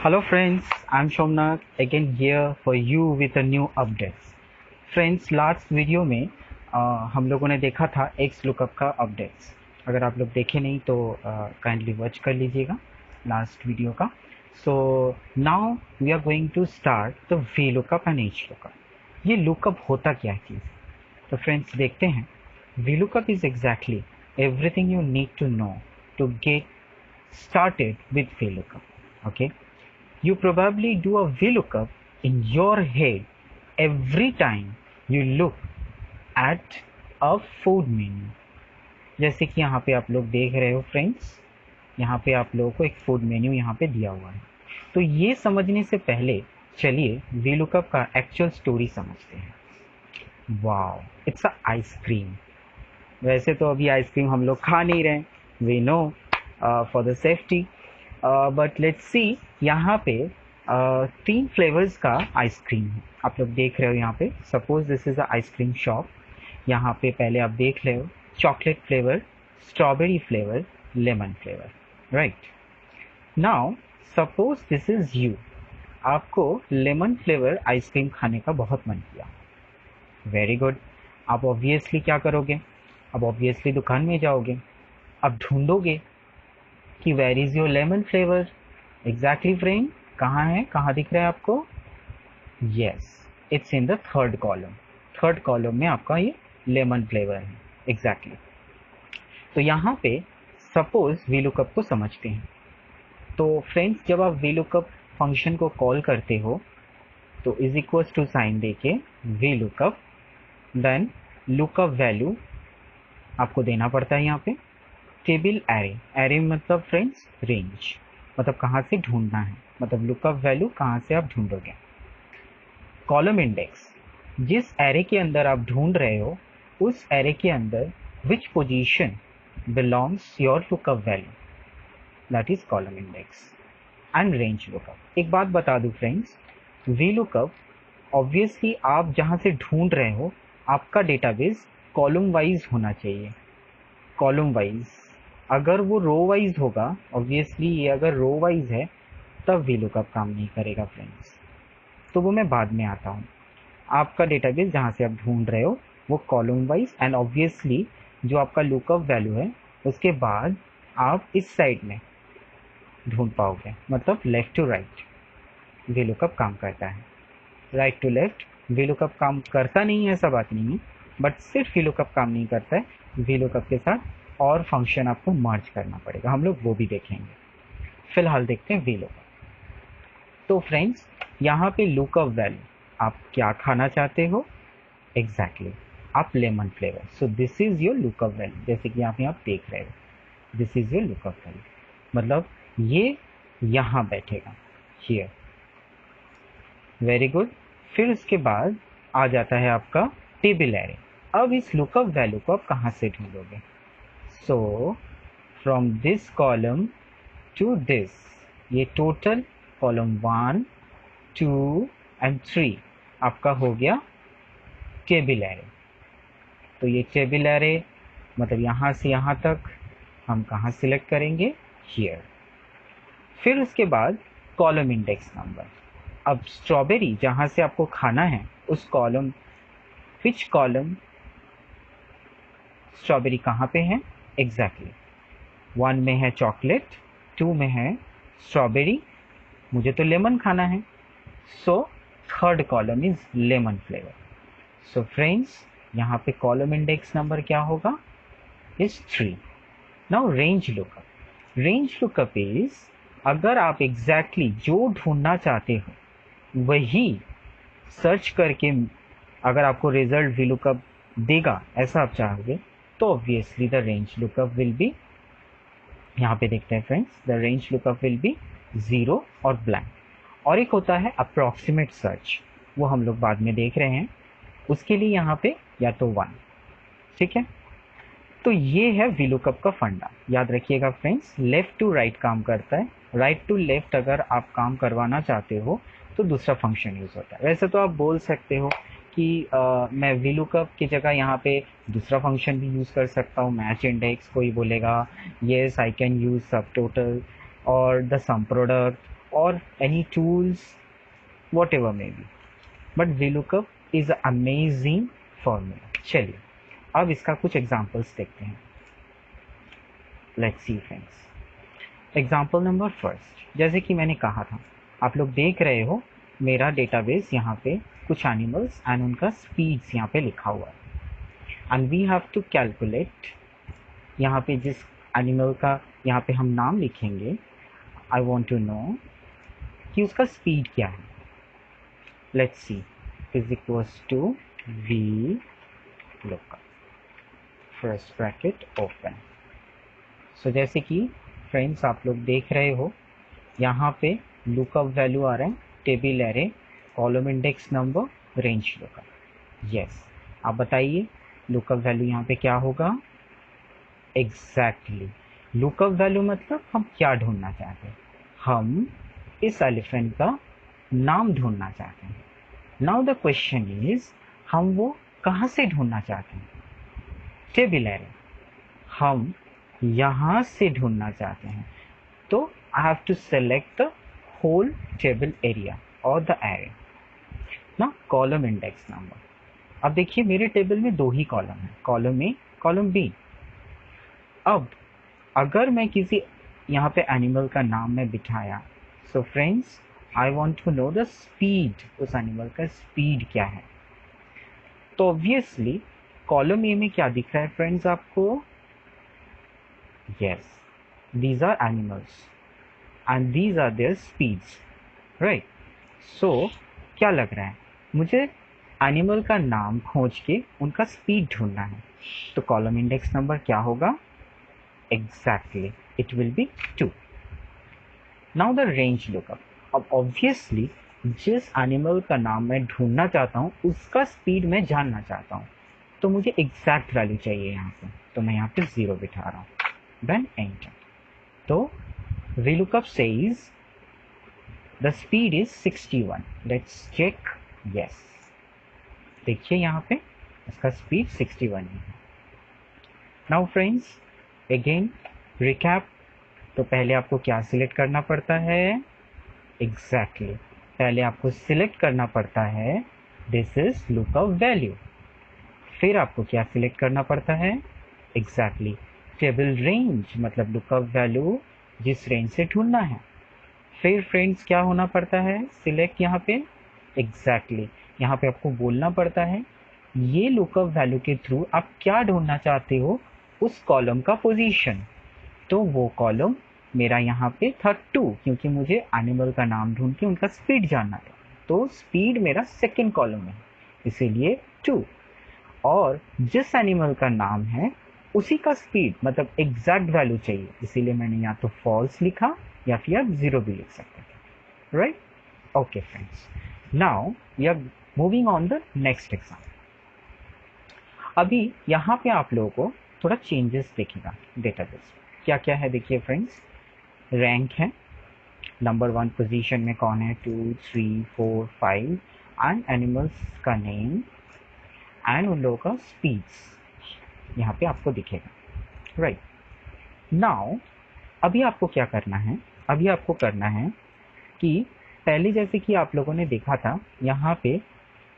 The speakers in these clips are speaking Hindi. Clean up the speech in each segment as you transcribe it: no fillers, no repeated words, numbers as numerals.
Hello friends, I'm Shomnath again here for you with a new updates. Friends, last video में हम लोगों ने देखा था एक्स लुकअप का अपडेट्स. अगर आप लोग देखे नहीं तो काइंडली वॉच कर लीजिएगा लास्ट वीडियो का. So now we are going to start the V lookup and H lookup. ये लुकअप होता क्या है चीज़? तो फ्रेंड्स देखते हैं. V lookup is exactly everything you need to know to get started with VLOOKUP. Okay, you probably do a VLOOKUP in your head every time you look at a food menu. जैसे कि यहाँ पे आप लोग देख रहे हो फ्रेंड्स, यहाँ पे आप लोगों को एक फूड मेन्यू यहाँ पे दिया हुआ है. तो ये समझने से पहले चलिए VLOOKUP का एक्चुअल स्टोरी समझते हैं. Wow, it's a ice cream. वैसे तो अभी आइसक्रीम हम लोग खा नहीं रहे, we know for the safety, but let's see. यहाँ पे 3 फ्लेवर्स का आइसक्रीम है. आप लोग देख रहे हो यहाँ पे. Suppose this is a ice cream shop. यहाँ पे पहले आप देख रहे हो chocolate flavour, strawberry flavour, lemon flavour, right. Now suppose this is you. आपको लेमन फ्लेवर आइसक्रीम खाने का बहुत मन किया. Very good. आप ऑब्वियसली क्या करोगे? अब ऑब्वियसली दुकान में जाओगे, अब ढूंढोगे कि where is your lemon flavour. Exactly friend, कहाँ है, कहाँ दिख रहा है आपको? Yes, it's in the third column. Third column में आपका ये लेमन फ्लेवर है. एग्जैक्टली. तो यहाँ पे सपोज VLOOKUP को समझते हैं. तो फ्रेंड्स, जब आप VLOOKUP फंक्शन को कॉल करते हो तो इज इक्वल्स टू साइन देके VLOOKUP देन लुकअप वैल्यू आपको देना पड़ता है. यहाँ पे टेबल एरे. एरे मतलब फ्रेंड्स रेंज, मतलब कहाँ से ढूंढना है, मतलब लुकअप वैल्यू कहाँ से आप ढूंढोगे. कॉलम इंडेक्स, जिस एरे के अंदर आप ढूंढ रहे हो उस एरे के अंदर which position belongs your lookup value, that is column index. And range lookup. एक बात बता दूं फ्रेंड्स, VLOOKUP ऑब्वियसली आप जहाँ से ढूंढ रहे हो आपका डेटाबेस कॉलम वाइज होना चाहिए. Column wise. अगर वो रो वाइज होगा, ऑब्वियसली ये अगर रो वाइज है तब VLOOKUP काम नहीं करेगा फ्रेंड्स. तो वो मैं बाद में आता हूँ. आपका डेटाबेस जहाँ से आप ढूंढ रहे हो वो कॉलम वाइज, एंड ऑब्वियसली जो आपका लुकअप वैल्यू है उसके बाद आप इस साइड में ढूंढ पाओगे, मतलब लेफ्ट टू राइट VLOOKUP काम करता है. राइट टू लेफ्ट VLOOKUP काम करता नहीं है, ऐसा बात नहीं है, बट सिर्फ VLOOKUP काम नहीं करता है. VLOOKUP के साथ और फंक्शन आपको मर्ज करना पड़ेगा, हम लोग वो भी देखेंगे. फिलहाल देखते हैं VLOOKUP. तो फ्रेंड्स, यहाँ पे लुकअप वैल्यू आप क्या खाना चाहते हो? एग्जैक्टली आप lemon flavour. So this is your lookup value. जैसे कि आप यहाँ देख रहे हो, this is your lookup value, मतलब ये यहाँ बैठेगा, हियर. Very good. फिर उसके बाद आ जाता है आपका टेबल एरे. अब इस लुकअप वैल्यू को आप कहाँ से ढूंढोगे? So from this column to this, ये टोटल कॉलम 1, 2 एंड 3 आपका हो गया टेबल एरे. तो ये टेबल एरे मतलब यहाँ से यहाँ तक हम कहाँ सिलेक्ट करेंगे? हियर. फिर उसके बाद कॉलम इंडेक्स नंबर. अब स्ट्रॉबेरी जहाँ से आपको खाना है उस कॉलम, विच कॉलम स्ट्रॉबेरी कहाँ पे है? एग्जैक्टली 1 में है चॉकलेट, 2 में है स्ट्रॉबेरी, मुझे तो लेमन खाना है, so third column is lemon flavour. So friends, यहाँ पे कॉलम इंडेक्स नंबर क्या होगा? Is 3. Now range lookup. Range lookup is, अगर आप एग्जैक्टली जो ढूंढना चाहते हो वही सर्च करके अगर आपको रिजल्ट VLOOKUP देगा, ऐसा आप चाहोगे, तो obviously the range lookup will B, यहाँ पे देखते हैं friends, the range lookup will be 0 और ब्लैंक. और एक होता है अप्रॉक्सीमेट सर्च, वो हम लोग बाद में देख रहे हैं. उसके लिए यहाँ पे या तो 1. ठीक है. तो ये है VLOOKUP का फंडा. याद रखिएगा फ्रेंड्स, लेफ्ट टू राइट काम करता है. राइट टू लेफ्ट अगर आप काम करवाना चाहते हो तो दूसरा फंक्शन यूज होता है. वैसे तो आप बोल सकते हो कि मैं VLOOKUP की जगह यहाँ पे दूसरा फंक्शन भी यूज़ कर सकता हूँ, मैच इंडेक्स. कोई बोलेगा yes I can use subtotal और the sum product or any tools, whatever may be. But VLOOKUP is an amazing formula. चलिए अब इसका कुछ एग्जांपल्स देखते हैं. Let's see friends. Example number first, जैसे कि मैंने कहा था, आप लोग देख रहे हो मेरा डेटाबेस यहाँ पे कुछ एनिमल्स एंड उनका स्पीड्स यहाँ पे लिखा हुआ है. And we have to calculate, यहाँ पे जिस एनिमल का यहाँ पे हम नाम लिखेंगे, आई वांट टू नो कि उसका स्पीड क्या है. Let's see, is equals to VLOOKUP, first bracket open. So जैसे कि फ्रेंड्स आप लोग देख रहे हो यहाँ पे लुकअप वैल्यू आ रहा है, table array, column index number, range lookup. Yes, आप बताइए लुकअप वैल्यू यहाँ पे क्या होगा. एग्जैक्टली, लुकअप वैल्यू मतलब हम क्या ढूंढना चाहते हैं, हम इस एलिफेंट का नाम ढूंढना चाहते हैं. नाउ द क्वेश्चन इज, हम वो कहाँ से ढूंढना चाहते हैं. टेबल एरे हम यहाँ से ढूंढना चाहते हैं, तो I have to select the whole table area और द एरे. ना कॉलम इंडेक्स नंबर. अब देखिए मेरे टेबल में दो ही कॉलम है, कॉलम ए, कॉलम बी. अब अगर मैं किसी यहाँ पे एनिमल का नाम में बिठाया, so friends I want to know the speed, उस एनिमल का स्पीड क्या है. तो ऑब्वियसली कॉलम ए में क्या दिख रहा है फ्रेंड्स आपको. Yes, these are animals and these are their speeds, right? So क्या लग रहा है, मुझे एनिमल का नाम खोज के उनका स्पीड ढूंढना है, तो कॉलम इंडेक्स नंबर क्या होगा. Exactly, it will be 2. Now the range lookup. अब ऑब्वियसली जिस एनिमल का नाम मैं ढूंढना चाहता हूँ उसका स्पीड मैं जानना चाहता हूँ, तो मुझे एग्जैक्ट वैल्यू चाहिए यहाँ पे, तो मैं यहाँ पे 0 बिठा रहा हूँ. Then enter. So VLOOKUP says the speed is 61. Let's check. Yes. देखिए यहाँ पे इसका स्पीड 61 है. Now friends, again recap. तो पहले आपको क्या सिलेक्ट करना पड़ता है. Exactly. पहले आपको सिलेक्ट करना पड़ता है this is lookup value. फिर आपको क्या सिलेक्ट करना पड़ता है. Exactly. टेबल रेंज, मतलब लुकअप वैल्यू जिस रेंज से ढूंढना है. फिर फ्रेंड्स क्या होना पड़ता है, सिलेक्ट यहाँ पे. एग्जैक्टली, यहाँ पे आपको बोलना पड़ता है ये लुकअप वैल्यू के थ्रू आप क्या ढूंढना चाहते हो, उस कॉलम का पोजीशन. तो वो कॉलम मेरा यहाँ पे था 2, क्योंकि मुझे एनिमल का नाम ढूंढ के उनका स्पीड जानना था, तो स्पीड मेरा सेकेंड कॉलम में, इसीलिए 2. और जिस एनिमल का नाम है उसी का स्पीड, मतलब एग्जैक्ट वैल्यू चाहिए, इसीलिए मैंने या तो फॉल्स लिखा या फिर आप 0 भी लिख सकते थे. Right. Okay friends, now we are moving on the next exam. अभी यहाँ पे आप लोगों को थोड़ा चेंजेस दिखेगा डेटाबेस. क्या क्या है देखिए फ्रेंड्स. रैंक है, नंबर 1 पोजीशन में कौन है, 2, 3, 4, 5, एंड एनिमल्स का नेम एंड उन लोगों का स्पीड्स यहाँ पे आपको दिखेगा. राइट. नाउ अभी आपको क्या करना है, अभी आपको करना है कि पहले जैसे कि आप लोगों ने देखा था यहाँ पे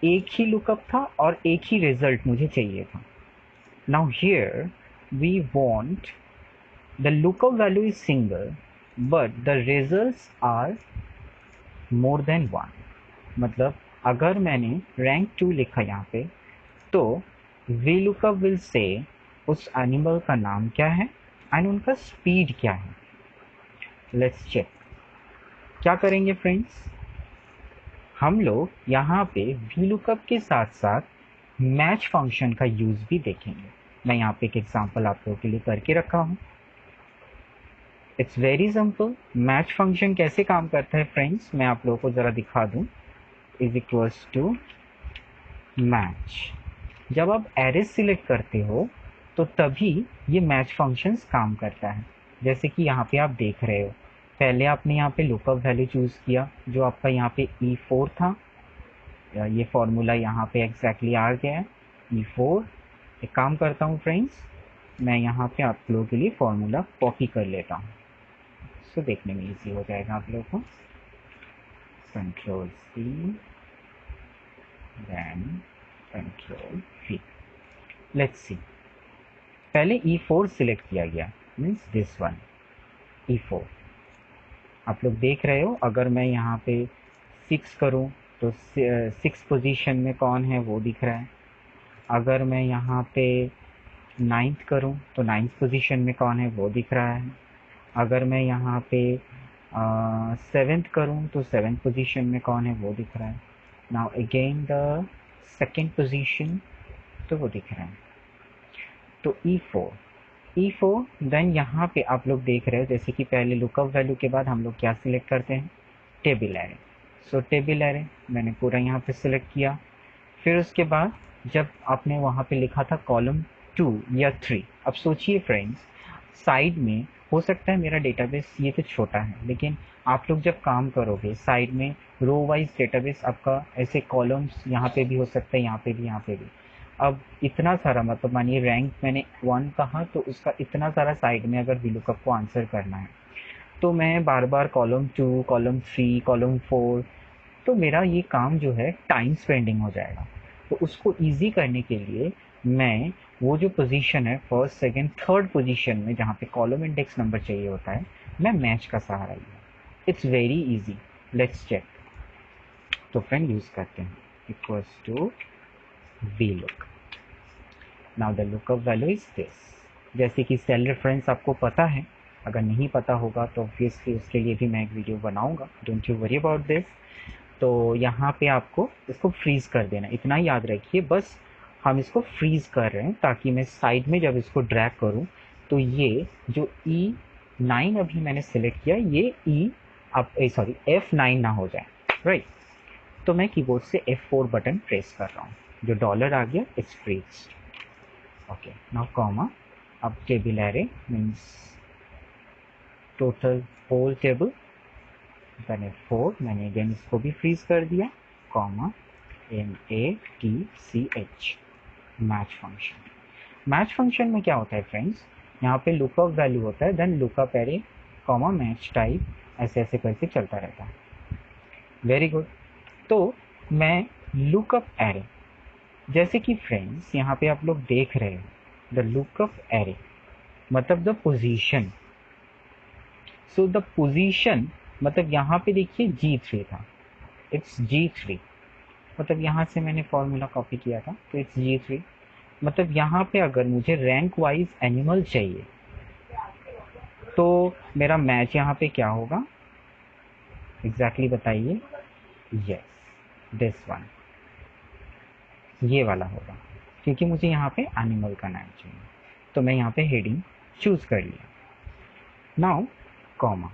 एक ही लुकअप था और एक ही रिजल्ट मुझे चाहिए था. Now here we want the lookup value is single but the results are more than 1. मतलब अगर मैंने रैंक 2 लिखा यहाँ पे, तो VLOOKUP विल से उस एनिमल का नाम क्या है एंड उनका स्पीड क्या है. Let's check. क्या करेंगे फ्रेंड्स, हम लोग यहाँ पे VLOOKUP के साथ साथ मैच फंक्शन का यूज भी देखेंगे. मैं यहाँ पे एक एग्जांपल आप लोगों के लिए करके रखा हूँ. It's very simple. Match function कैसे काम करता है फ्रेंड्स, मैं आप लोगों को ज़रा दिखा दूँ. Is equals to match. जब आप एरे सिलेक्ट करते हो तो तभी ये मैच फंक्शंस काम करता है. जैसे कि यहाँ पे आप देख रहे हो, पहले आपने यहाँ पे लुकअप वैल्यू चूज़ किया जो आपका यहाँ पे E4 था. ये फॉर्मूला यहाँ पे एग्जैक्टली आ गया है E4. एक काम करता हूँ फ्रेंड्स, मैं यहाँ पे आप लोगों के लिए फॉर्मूला कॉपी कर लेता हूँ, सो देखने में इजी हो जाएगा आप लोगों को. Control C, then control V. Let's see, पहले E4 सिलेक्ट किया गया, मीन्स दिस वन E4। आप लोग देख रहे हो, अगर मैं यहाँ पे 6 करूँ तो 6 पोजीशन में कौन है वो दिख रहा है। अगर मैं यहाँ पे 9th करूँ तो 9th पोजीशन में कौन है वो दिख रहा है। अगर मैं यहाँ पे 7th करूँ तो 7th पोजीशन में कौन है वो दिख रहा है। Now again the second position, तो वो दिख रहा है। तो E4 देन यहाँ पे आप लोग देख रहे हो, जैसे कि पहले लुकअप वैल्यू के बाद हम लोग क्या सिलेक्ट करते हैं, टेबल एरे। सो टेबल एरे मैंने पूरा यहाँ पे सिलेक्ट किया। फिर उसके बाद जब आपने वहाँ पे लिखा था कॉलम 2 या 3, अब सोचिए फ्रेंड्स, साइड में हो सकता है मेरा डेटाबेस ये तो छोटा है, लेकिन आप लोग जब काम करोगे साइड में रो वाइज डेटाबेस आपका ऐसे कॉलम्स यहाँ पे भी हो सकता है, यहाँ पे भी, यहाँ पे भी। अब इतना सारा, मतलब मानिए रैंक मैंने 1 कहा तो उसका इतना सारा साइड में अगर VLOOKUP को आंसर करना है तो मैं बार बार कॉलम 2, कॉलम 3, कॉलम 4, तो मेरा ये काम जो है टाइम स्पेंडिंग हो जाएगा। तो उसको इजी करने के लिए मैं वो जो पोजीशन है फर्स्ट, सेकंड, थर्ड पोजीशन में जहाँ पे कॉलम इंडेक्स नंबर चाहिए होता है, मैं मैच का सहारा लिया। It's very easy, let's check. तो फ्रेंड यूज करते हैं equals to VLOOK। Now the lookup value is this. जैसे कि सेल रेफरेंस आपको पता है, अगर नहीं पता होगा तो ऑब्वियसली उसके लिए भी मैं एक वीडियो बनाऊंगा, don't you worry about this. तो यहाँ पे आपको इसको फ्रीज कर देना, इतना याद रखिए, बस हम इसको फ्रीज कर रहे हैं ताकि मैं साइड में जब इसको ड्रैग करूँ तो ये जो E9 अभी मैंने सेलेक्ट किया, ये F9 ना हो जाए, राइट। तो मैं कीबोर्ड से F4 बटन प्रेस कर रहा हूँ, जो डॉलर आ गया, it's freeze. Okay, now comma, अब table array means total whole table, मैंने 4, मैंने अगेन इसको भी फ्रीज कर दिया, comma MATCH, match function. Match function में क्या होता है फ्रेंड्स, यहाँ पे लुकअप वैल्यू होता है, then lookup array, comma match type, ऐसे ऐसे करके चलता रहता है। Very good. तो मैं लुकअप एरे, जैसे कि फ्रेंड्स यहाँ पे आप लोग देख रहे हो, द लुकअप एरे मतलब the position. So the position मतलब यहाँ पे देखिए G3 था, इट्स G3, मतलब यहाँ से मैंने फॉर्मूला कॉपी किया था, तो इट्स G3। मतलब यहाँ पे अगर मुझे रैंक वाइज एनिमल चाहिए तो मेरा मैच यहाँ पे क्या होगा, एग्जैक्टली बताइए। यस, दिस वन, ये वाला होगा, क्योंकि मुझे यहाँ पे एनिमल का नाम चाहिए, तो मैं यहाँ पे हेडिंग चूज कर लिया। नाउ कॉमा,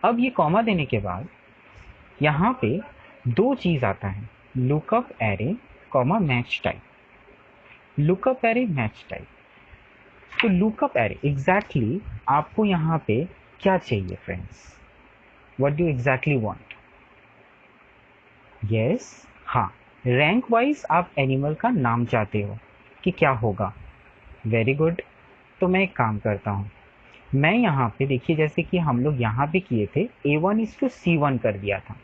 अब ये कॉमा देने के बाद यहाँ पे दो चीज आता है, lookup array comma match type. Lookup array match type, तो लुकअप एरे एग्जैक्टली आपको यहाँ पे क्या चाहिए friends, what do exactly want. Yes, हाँ, रैंक वाइज आप एनिमल का नाम चाहते हो कि क्या होगा। Very good. तो मैं एक काम करता हूँ, मैं यहाँ पे देखिए, जैसे कि हम लोग यहाँ पे किए थे A1:C1 कर दिया था,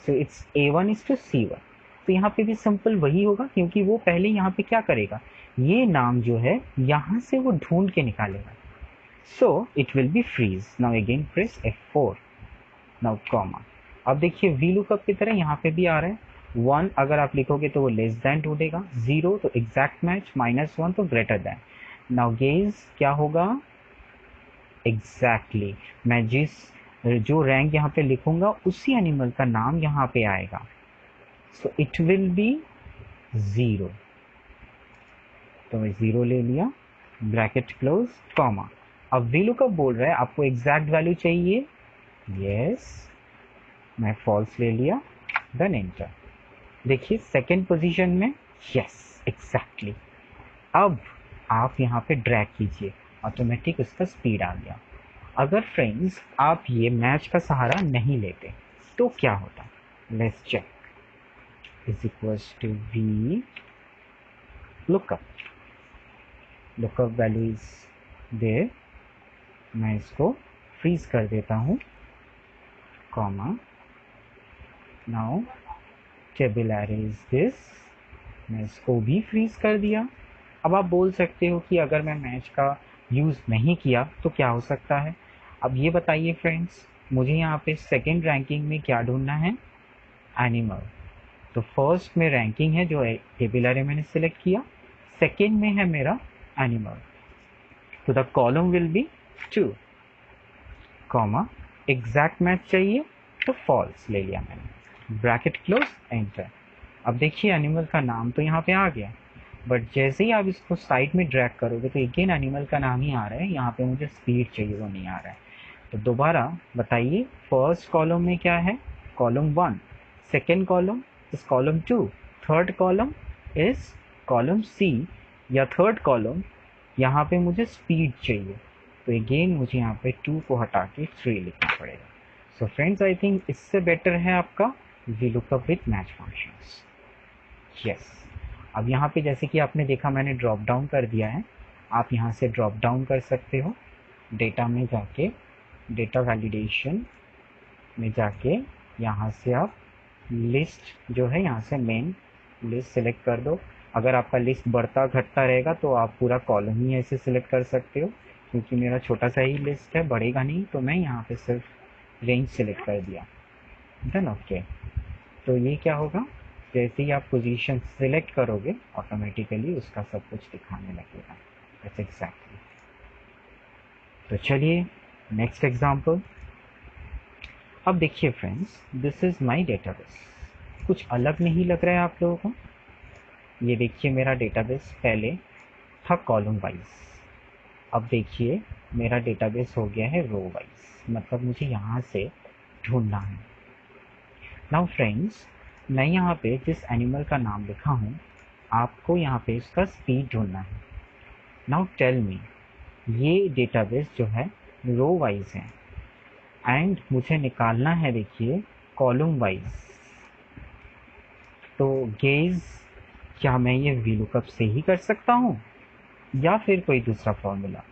सो इट्स A1:C1। तो यहाँ पे भी सिंपल वही होगा, क्योंकि वो पहले यहाँ पे क्या करेगा, ये नाम जो है यहाँ से वो ढूंढ के निकालेगा, so it will be freeze. Now again press F4, now comma. अब देखिए VLOOKUP की तरह यहाँ पे भी आ रहा है, 1 अगर आप लिखोगे तो वो लेस देन ढूंढेगा, 0 तो एग्जैक्ट मैच, -1 तो ग्रेटर देन। नाउ गेज क्या होगा, एग्जैक्टली मैं जो रैंक यहाँ पे लिखूंगा उसी एनिमल का नाम यहाँ पे आएगा, सो इट विल बी 0। तो मैं 0 ले लिया, ब्रैकेट क्लोज, कॉमा। अब VLOOKUP बोल रहा है आपको एग्जैक्ट वैल्यू चाहिए, यस, मैं फॉल्स ले लिया, देन एंटर। देखिए सेकेंड पोजीशन में, यस एग्जैक्टली। अब आप यहाँ पे ड्रैग कीजिए, ऑटोमेटिक उसका स्पीड आ गया। अगर फ्रेंड्स आप ये मैच का सहारा नहीं लेते तो क्या होता, let's check. Is equals to V lookup, lookup value is there, मैं इसको फ्रीज कर देता हूँ, comma now table array is this, मैं इसको भी फ्रीज कर दिया। अब आप बोल सकते हो कि अगर मैं मैच का यूज़ नहीं किया तो क्या हो सकता है। अब ये बताइए फ्रेंड्स, मुझे यहाँ पे सेकंड रैंकिंग में क्या ढूंढना है, एनिमल। तो फर्स्ट में रैंकिंग है जो टेबल एरे मैंने सिलेक्ट किया, सेकंड में है मेरा एनिमल। तो the column will be 2, comma exact match चाहिए तो फॉल्स ले लिया मैंने, ब्रैकेट क्लोज, एंटर। अब देखिए एनिमल का नाम तो यहाँ पे आ गया, बट जैसे ही आप इसको साइड में ड्रैग करोगे तो अगेन एनिमल का नाम ही आ रहा है, यहाँ पे मुझे स्पीड चाहिए वो नहीं आ रहा है। तो दोबारा बताइए, फर्स्ट कॉलम में क्या है, column 1, second column is column 2, third column is column C या थर्ड कॉलम, यहाँ पे मुझे स्पीड चाहिए। तो अगेन मुझे यहाँ पे 2 को हटा के 3 लिखना पड़ेगा। सो फ्रेंड्स आई थिंक इससे बेटर है आपका VLOOKUP with match functions. Yes, अब यहाँ पे जैसे कि आपने देखा मैंने ड्रॉप डाउन कर दिया है, आप यहाँ से ड्रॉप डाउन कर सकते हो, डेटा में जाके डेटा वैलिडेशन में जाके यहाँ से आप लिस्ट जो है यहाँ से मेन लिस्ट सेलेक्ट कर दो। अगर आपका लिस्ट बढ़ता घटता रहेगा तो आप पूरा कॉलम ही ऐसे सिलेक्ट कर सकते हो, क्योंकि मेरा छोटा सा ही लिस्ट है, बढ़ेगा नहीं, तो मैं यहाँ पे सिर्फ रेंज सेलेक्ट कर दिया। Done, okay. तो ये क्या होगा, जैसे ही आप पोजीशन सिलेक्ट करोगे ऑटोमेटिकली उसका सब कुछ दिखाने लगेगा। That's exactly. तो चलिए नेक्स्ट एग्जांपल। अब देखिए friends, this is my database. कुछ अलग नहीं लग रहा है आप लोगों को? ये देखिए मेरा डेटाबेस पहले था कॉलम वाइज, अब देखिए मेरा डेटाबेस हो गया है रो वाइज, मतलब मुझे यहाँ से ढूंढना है। नाउ फ्रेंड्स, मैं यहाँ पे जिस एनिमल का नाम लिखा हूँ आपको यहाँ पे इसका स्पीड ढूंढना है। नाउ टेल मी, ये डेटाबेस जो है रो वाइज है एंड मुझे निकालना है देखिए कॉलम वाइज। तो गेज, क्या मैं ये VLOOKUP से ही कर सकता हूँ या फिर कोई दूसरा फॉर्मूला?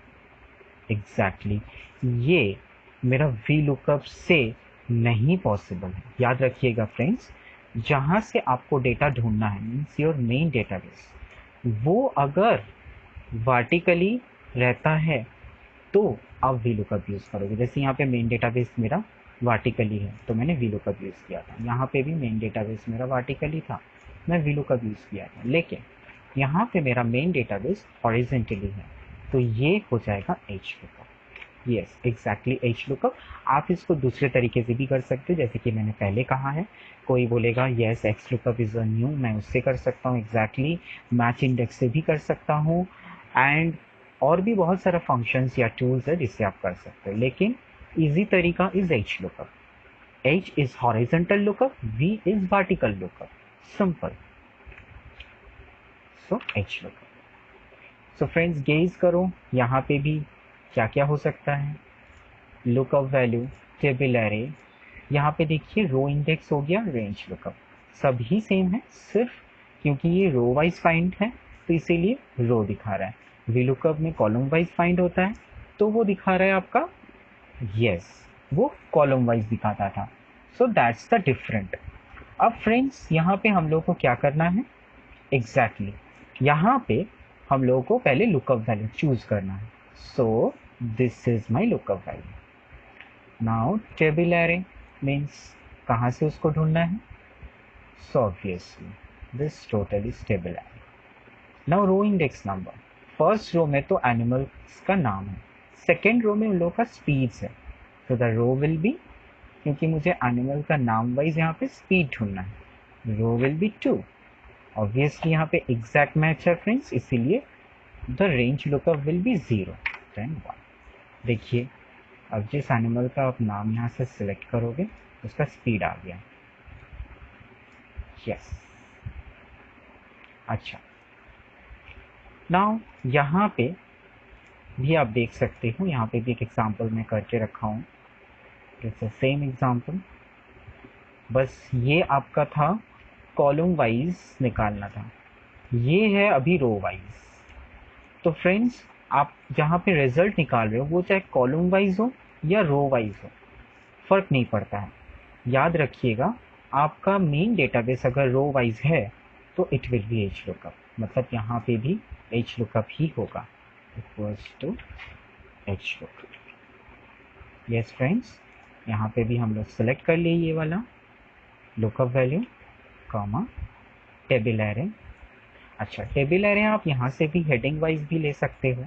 एग्जैक्टली, ये मेरा VLOOKUP से नहीं पॉसिबल है। याद रखिएगा फ्रेंड्स, जहाँ से आपको डेटा ढूंढना है मीन्स योर मेन डेटाबेस, वो अगर वर्टिकली रहता है तो आप VLOOKUP यूज़ करोगे। जैसे यहाँ पे मेन डेटाबेस मेरा वर्टिकली है तो मैंने VLOOKUP यूज़ किया था, यहाँ पे भी मेन डेटाबेस मेरा वर्टिकली था, मैं VLOOKUP यूज़ किया था। लेकिन यहाँ पे मेरा मेन डेटाबेस हॉरिजॉन्टली है तो ये हो जाएगा HLOOKUP। Yes exactly HLOOKUP। आप इसको दूसरे तरीके से भी कर सकते हो, जैसे कि मैंने पहले कहा है। कोई बोलेगा yes XLOOKUP is a new, मैं उससे कर सकता हूँ एग्जैक्टली, मैच इंडेक्स से भी कर सकता हूँ, एंड और भी बहुत सारा फंक्शंस या टूल्स है जिससे आप कर सकते हो। लेकिन इजी तरीका is HLOOKUP। H is horizontal lookup, V is vertical lookup, simple. So HLOOKUP। So friends gauge करो यहाँ पे भी क्या क्या हो सकता है। लुकअप वैल्यू, टेबल एरे, यहाँ पे देखिए रो इंडेक्स हो गया, रेंज लुकअप, सभी सेम है, सिर्फ क्योंकि ये रो वाइज फाइंड है तो इसीलिए रो दिखा रहा है। VLOOKUP में कॉलम वाइज फाइंड होता है तो वो दिखा रहा है आपका, यस वो कॉलम वाइज दिखाता था। So that's the different. अब फ्रेंड्स यहाँ पे हम लोग को क्या करना है, एग्जैक्टली यहाँ पे हम लोगों को पहले लुकअप वैल्यू चूज करना है। So this is my lookup value. Now table array means कहाँ से उसको ढूंढना है, so obviously this total is table array. Now row index number, first row में तो एनिमल्स का नाम है, सेकेंड रो में उन लोगों का स्पीड्स है, तो द रो विल बी, क्योंकि मुझे एनिमल का नाम वाइज यहाँ पे स्पीड ढूंढना है, रो विल बी 2। ऑब्वियसली यहाँ पे एग्जैक्ट मैच है फ्रेंड्स, इसीलिए the range lookup will be 0 then 1। देखिए अब जिस एनिमल का आप नाम यहाँ से सिलेक्ट करोगे उसका स्पीड आ गया, यस। अच्छा, नाउ यहाँ पे भी आप देख सकते हो, यहाँ पे भी एक एग्जांपल मैं करके रखा हूँ, इट्स द सेम एग्जांपल, बस ये आपका था कॉलम वाइज निकालना था, ये है अभी रो वाइज। तो फ्रेंड्स आप जहाँ पे रिजल्ट निकाल रहे हो वो चाहे कॉलम वाइज हो या रो वाइज हो, फर्क नहीं पड़ता है। याद रखिएगा आपका मेन डेटाबेस अगर रो वाइज है तो it will be H lookup, मतलब यहाँ पे भी एच लुकअप ही होगा, equals to H lookup. Yes friends, यहाँ पे भी हम लोग सेलेक्ट कर लिए ये वाला lookup value, comma table array. अच्छा, टेबल एरे आप यहाँ से भी हेडिंग वाइज भी ले सकते हो,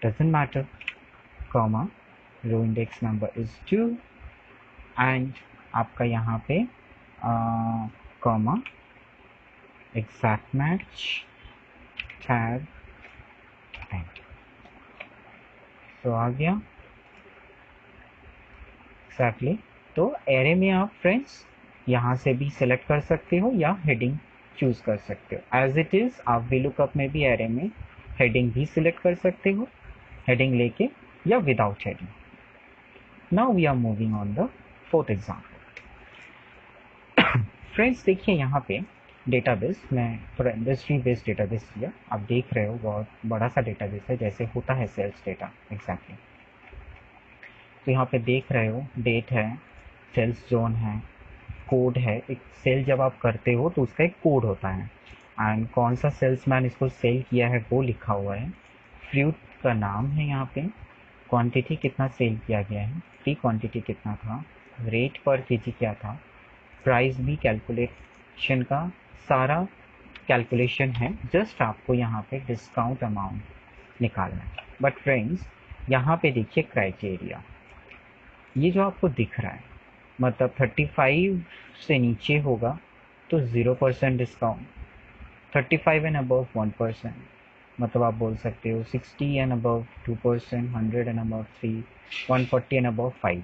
doesn't matter, comma row index number is 2 and आपका यहाँ पे comma exact match tag end. तो आ गया एग्जैक्टली। तो एरे में आप फ्रेंड्स यहाँ से भी सिलेक्ट कर सकते हो या हेडिंग चूज कर सकते हो। एज इट इज आप VLOOKUP में भी एरे में हेडिंग भी सिलेक्ट कर सकते हो, हेडिंग लेके या without heading. Now we are moving on the fourth example. Friends देखिए यहाँ पे डेटाबेस, मैं थोड़ा इंडस्ट्री बेस्ड डेटाबेस लिया, आप देख रहे हो बहुत बड़ा सा डेटाबेस है जैसे होता है सेल्स डेटा एग्जैक्टली। तो यहाँ पे देख रहे हो डेट है, सेल्स जोन है, कोड है। एक सेल जब आप करते हो तो उसका एक कोड होता है एंड कौन सा सेल्समैन इसको सेल किया है वो लिखा हुआ है, फ्रूट का नाम है यहाँ पे, क्वांटिटी कितना सेल किया गया है, फ्री क्वांटिटी कितना था, रेट पर केजी क्या था, प्राइस भी कैलकुलेशन का सारा कैलकुलेशन है, जस्ट आपको यहाँ पे डिस्काउंट अमाउंट निकालना है। बट फ्रेंड्स यहाँ पे देखिए क्राइटेरिया, ये जो आपको दिख रहा है मतलब 35 से नीचे होगा तो 0% डिस्काउंट, 35 एंड अबव 1%, मतलब आप बोल सकते हो 60 and above 2%, 100 and above 3, 140 and above 5।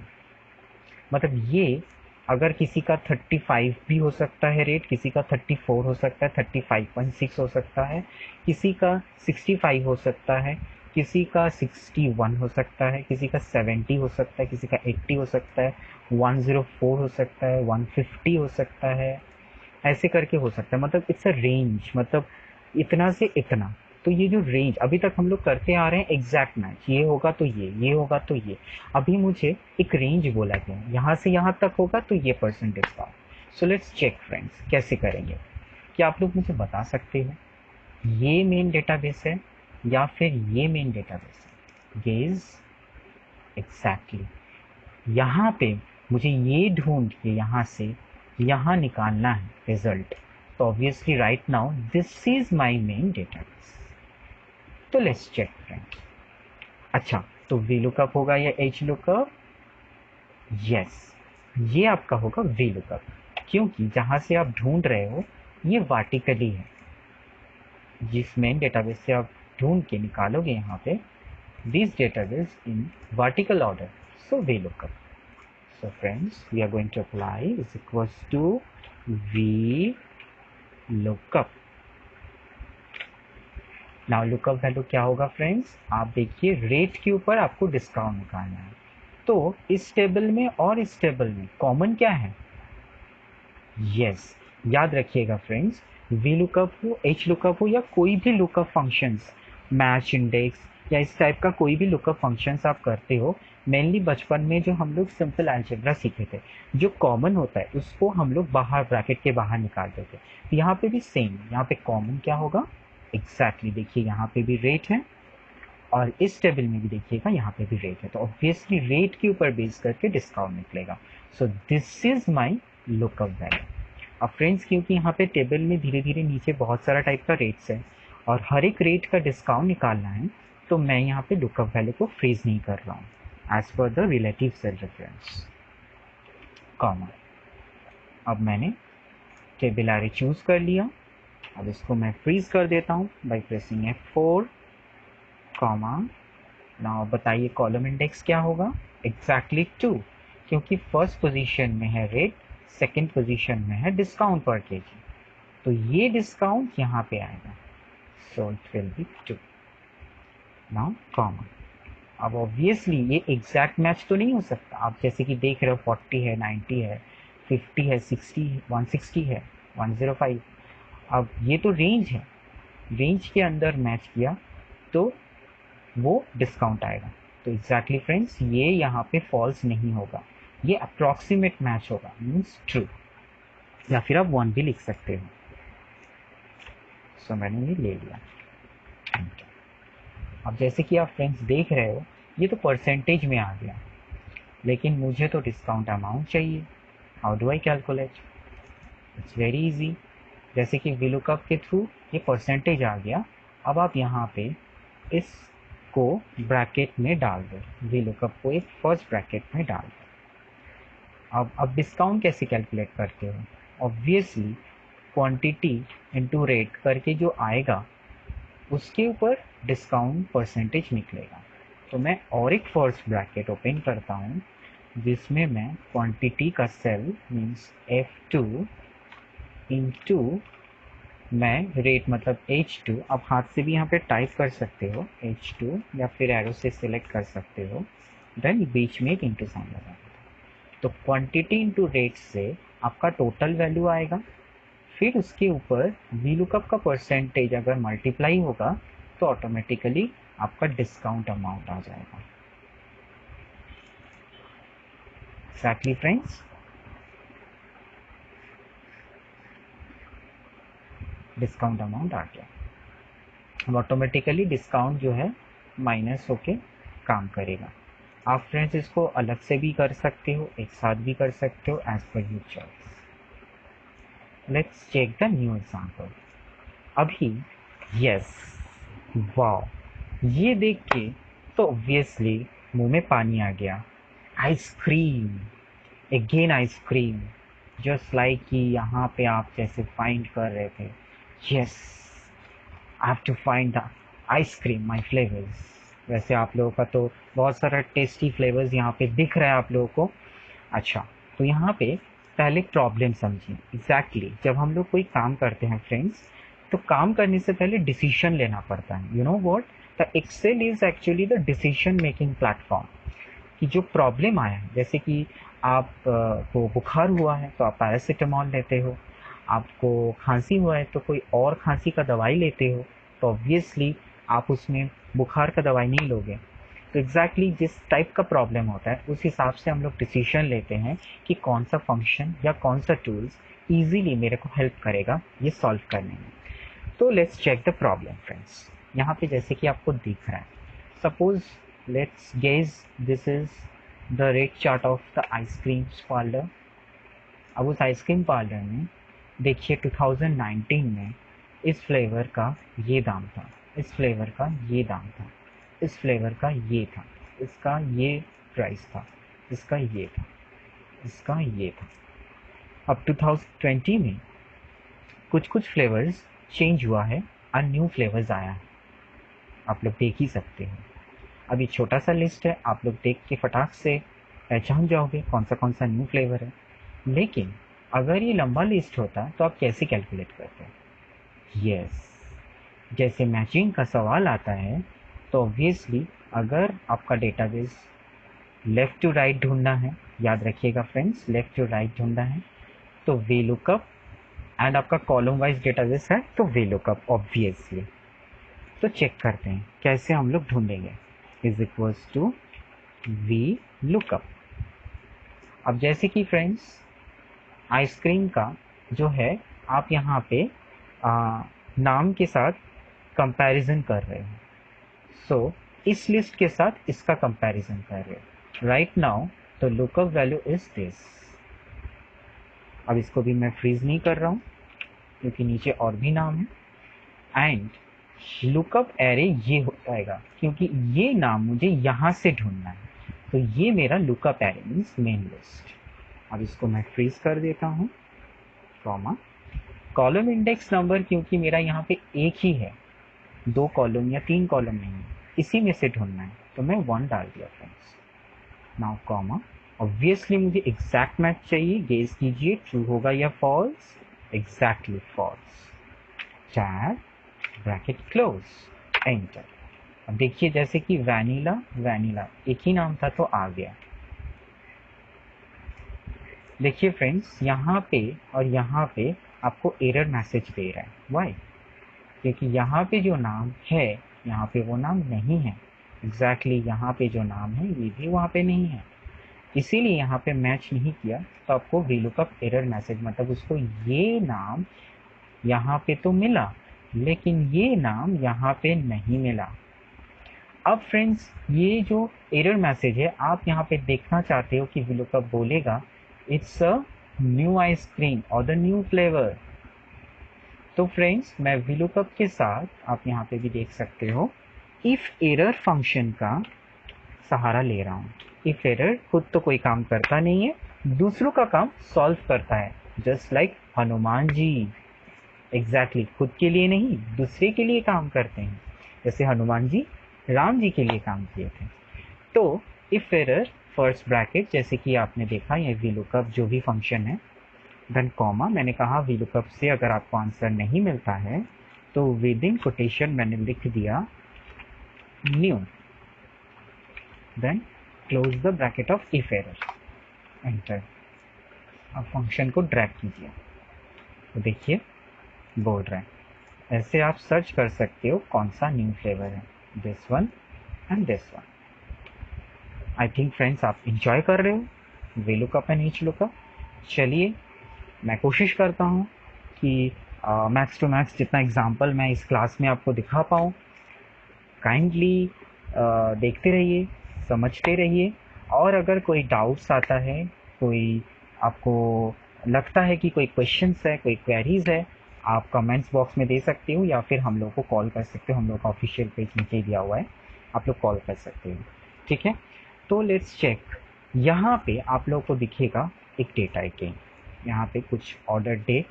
मतलब ये अगर किसी का 35 भी हो सकता है रेट, किसी का 34 हो सकता है, 35.6 हो सकता है, किसी का 65 हो सकता है, किसी का 61 हो सकता है, किसी का 70 हो सकता है, किसी का 80 हो सकता है, 104 हो सकता है, 150 हो सकता है, ऐसे करके हो सकता है। मतलब इट्स अ रेंज, मतलब इतना से इतना। तो ये जो रेंज अभी तक हम लोग करते आ रहे हैं एग्जैक्ट मैच, ये होगा तो ये होगा तो ये, अभी मुझे एक रेंज बोला गया यहाँ से यहाँ तक होगा तो ये % discount. So let's check friends कैसे करेंगे। क्या आप लोग मुझे बता सकते हो ये मेन डेटाबेस है या फिर ये मेन डेटाबेस है? गेज एग्जैक्टली, यहाँ पे मुझे ये ढूंढ के यहाँ से यहाँ निकालना है रिजल्ट। तो obviously right now this is my main database. तो लेट्स चेक फ्रेंड्स। अच्छा, तो VLOOKUP होगा या HLOOKUP? यस, ये आपका होगा VLOOKUP, क्योंकि जहां से आप ढूंढ रहे हो ये वर्टिकली है, जिस मेन डेटाबेस से आप ढूंढ के निकालोगे यहाँ पे this database in vertical order, so VLOOKUP। So friends, we are going to apply is equals to VLOOKUP. Now lookup value क्या होगा फ्रेंड्स? आप देखिए रेट के ऊपर आपको डिस्काउंट निकालना है। तो इस टेबल में और इस टेबल में कॉमन क्या है? यस, याद रखिएगा फ्रेंड्स, VLOOKUP हो, HLOOKUP हो या कोई भी लुकअप फंक्शंस, मैच इंडेक्स या इस टाइप का कोई भी लुकअप फंक्शंस आप करते हो, मेनली बचपन में जो हम लोग सिंपल अलजेब्रा सीखे थे, जो कॉमन होता है उसको हम लोग बाहर ब्रैकेट के बाहर निकाल देते हैं। तो यहाँ पे भी सेम, यहाँ पे कॉमन क्या होगा? एग्जैक्टली देखिए यहाँ पे भी रेट है और इस टेबल में भी देखिएगा यहाँ पे भी रेट है, तो ऑब्वियसली रेट के ऊपर बेस करके डिस्काउंट निकलेगा। सो this is my lookup value. अब फ्रेंड्स क्योंकि यहाँ पे टेबल में धीरे धीरे नीचे बहुत सारा टाइप का रेट्स है और हर एक रेट का डिस्काउंट निकालना है, तो मैं यहाँ पे लुकअप वैल्यू को फ्रीज नहीं कर रहा हूँ as per the relative cell reference, comma. अब मैंने टेबल एरे चूज कर लिया, अब इसको मैं फ्रीज कर देता हूँ by pressing F4, comma. Now बताइए कॉलम इंडेक्स क्या होगा? एग्जैक्टली 2, क्योंकि फर्स्ट पोजीशन में है रेट, सेकंड पोजीशन में है डिस्काउंट पर केजी, तो ये डिस्काउंट यहाँ पे आएगा, सो it will be 2। Now comma. अब ऑब्वियसली ये एग्जैक्ट मैच तो नहीं हो सकता, आप जैसे कि देख रहे हो 40 है, 90 है, 50 है, 60, 160 है, 105। अब ये तो रेंज है, रेंज के अंदर मैच किया तो वो डिस्काउंट आएगा। तो एग्जैक्टली फ्रेंड्स ये यहाँ पे फॉल्स नहीं होगा, ये अप्रॉक्सीमेट मैच होगा, मीन्स ट्रू। या फिर आप 1 भी लिख सकते हो। सो मैंने ये ले लिया। अब जैसे कि आप फ्रेंड्स देख रहे हो, ये तो परसेंटेज में आ गया, लेकिन मुझे तो डिस्काउंट अमाउंट चाहिए। How do I calculate? It's very easy. जैसे कि VLOOKUP के थ्रू ये परसेंटेज आ गया। अब आप यहाँ पे इसको ब्रैकेट में डाल दो, VLOOKUP को एक फर्स्ट ब्रैकेट में डाल दो। अब डिस्काउंट कैसे कैलकुलेट करते हो? ऑब्वियसली क्वांटिटी इनटू रेट करके जो आएगा उसके ऊपर डिस्काउंट परसेंटेज निकलेगा। तो मैं और एक फर्स्ट ब्रैकेट ओपन करता हूँ जिसमें मैं क्वांटिटी का सेल मीन्स F2 इंटू मैं रेट मतलब H2, आप हाथ से भी यहाँ पे टाइप कर सकते हो H2 या फिर एरो से सिलेक्ट कर सकते हो, देन बीच में एक इंटू साइन लगा। तो क्वांटिटी इंटू रेट से आपका टोटल वैल्यू आएगा, फिर उसके ऊपर VLOOKUP का परसेंटेज अगर मल्टीप्लाई होगा तो ऑटोमेटिकली आपका डिस्काउंट अमाउंट आ जाएगा। एक्जैक्टली फ्रेंड्स, डिस्काउंट अमाउंट आ गया। अब ऑटोमेटिकली डिस्काउंट जो है माइनस होके काम करेगा। आप फ्रेंड्स इसको अलग से भी कर सकते हो, एक साथ भी कर सकते हो, as per your choice. Let's check the new example. अभी यस, वाओ, ये देख के तो ऑब्वियसली मुंह में पानी आ गया। Ice cream, again ice cream, just like कि यहाँ पे आप जैसे फाइंड कर रहे थे। Yes, I have to find the ice cream my flavours. वैसे आप लोगों का तो बहुत सारा टेस्टी फ्लेवर्स यहाँ पे दिख रहा है आप लोगों को। अच्छा, तो यहाँ पे पहले प्रॉब्लम समझिए। एग्जैक्टली जब हम लोग कोई काम करते हैं फ्रेंड्स, तो काम करने से पहले डिसीजन लेना पड़ता है। You know what, the Excel is actually the decision making platform. कि जो प्रॉब्लम आया है, जैसे कि आप को बुखार हुआ है तो आप पैरासीटामॉल लेते हो, आपको खांसी हुआ है तो कोई और खांसी का दवाई लेते हो, तो ऑब्वियसली आप उसमें बुखार का दवाई नहीं लोगे। तो एग्जैक्टली जिस टाइप का प्रॉब्लम होता है उस हिसाब से हम लोग डिसीजन लेते हैं कि कौन सा फंक्शन या कौन सा टूल्स ईजीली मेरे को हेल्प करेगा ये सॉल्व करने में। तो let's check the problem friends. यहाँ पे जैसे कि आपको दिख रहा है, suppose let's gauge this is the rate chart of the ice cream parlour. अब उस आइसक्रीम पार्लर में देखिए 2019 में इस फ्लेवर का ये दाम था, इस फ्लेवर का ये दाम था, इस फ्लेवर का ये था, इसका ये प्राइस था, इसका ये था, इसका ये था। अब 2020 में कुछ कुछ फ्लेवर्स चेंज हुआ है और न्यू फ्लेवर्स आया है, आप लोग देख ही सकते हैं। अभी छोटा सा लिस्ट है, आप लोग देख के फटाक से पहचान जाओगे कौन सा न्यू फ्लेवर है। लेकिन अगर ये लंबा लिस्ट होता तो आप कैसे कैलकुलेट करते? यस, जैसे मैचिंग का सवाल आता है तो ऑब्वियसली अगर आपका डेटाबेस लेफ़्ट टू राइट ढूंढना है, याद रखिएगा फ्रेंड्स, लेफ़्ट टू राइट ढूंढना है तो VLOOKUP, एंड आपका कॉलम वाइज डेटाबेस है तो VLOOKUP ऑब्वियसली। तो चेक करते हैं कैसे हम लोग ढूंढेंगे। Is equals to VLOOKUP। अब जैसे कि फ्रेंड्स आइसक्रीम का जो है आप यहाँ पे नाम के साथ कंपैरिजन कर रहे हो, सो इस लिस्ट के साथ इसका कंपैरिजन कर रहे हो राइट नाउ, तो लुकअप वैल्यू इज दिस। अब इसको भी मैं फ्रीज नहीं कर रहा हूँ क्योंकि नीचे और भी नाम है, एंड लुकअप एरे ये हो जाएगा क्योंकि ये नाम मुझे यहाँ से ढूंढना है, तो ये मेरा lookup array means main list. अब इसको मैं फ्रीज कर देता हूँ, कॉमा कॉलम इंडेक्स नंबर, क्योंकि मेरा यहाँ पे एक ही है, 2 कॉलम या 3 कॉलम नहीं है, इसी में से ढूंढना है, तो मैं 1 डाल दिया फ्रेंड्स। नाउ कॉमा, ऑब्वियसली मुझे एग्जैक्ट मैच चाहिए, गेस कीजिए ट्रू होगा या false. Exactly false. Tab bracket close, enter. अब देखिए जैसे कि वैनिला वैनिला एक ही नाम था तो आ गया। देखिए फ्रेंड्स यहाँ पे और यहाँ पे आपको एरर मैसेज दे रहा है, वाई? क्योंकि यहाँ पे जो नाम है यहाँ पे वो नाम नहीं है। एग्जैक्टली यहाँ पे जो नाम है ये भी वहाँ पे नहीं है। इसीलिए यहाँ पे मैच नहीं किया, तो आपको VLOOKUP एरर मैसेज, मतलब उसको ये नाम यहाँ पे तो मिला लेकिन ये नाम यहाँ पे नहीं मिला। अब फ्रेंड्स ये जो एरर मैसेज है, आप यहाँ पे देखना चाहते हो कि VLOOKUP बोलेगा इट्स अ न्यू आइसक्रीम और द न्यू फ्लेवर। तो फ्रेंड्स मैं VLOOKUP के साथ, आप यहाँ पे भी देख सकते हो, इफ एरर फंक्शन का सहारा ले रहा हूँ। इफ एरर खुद तो कोई काम करता नहीं है, दूसरों का काम सॉल्व करता है, just like Hanuman ji. Exactly खुद के लिए नहीं, दूसरे के लिए काम करते हैं, जैसे हनुमान जी राम जी के लिए काम किए थे। तो इफ एरर फर्स्ट ब्रैकेट, जैसे कि आपने देखा ये VLOOKUP जो भी फंक्शन है, देन कॉमा, मैंने कहा VLOOKUP से अगर आपको आंसर नहीं मिलता है तो विद इन कोटेशन मैंने लिख दिया new, then close the bracket of if error, enter. अब फंक्शन को ड्रैग कीजिए, तो देखिए बोल रहा है। ऐसे आप सर्च कर सकते हो कौन सा न्यू फ्लेवर है, this one and this one. I think friends आप इंजॉय कर रहे हो VLOOKUP एंड HLOOKUP। चलिए मैं कोशिश करता हूँ कि मैक्स टू मैक्स जितना एग्जाम्पल मैं इस क्लास में आपको दिखा पाऊँ। काइंडली देखते रहिए, समझते रहिए, और अगर कोई डाउट्स आता है, कोई आपको लगता है कि कोई क्वेश्चंस है, कोई क्वेरीज है, आप कमेंट्स बॉक्स में दे सकते हो या फिर हम लोग को कॉल कर सकते हो। हम लोग का ऑफिशियल पेज नीचे दिया हुआ है, आप लोग कॉल कर सकते हो, ठीक है। तो लेट्स चेक, यहाँ पे आप लोग को दिखेगा एक डेट आइटम, यहाँ पे कुछ order date,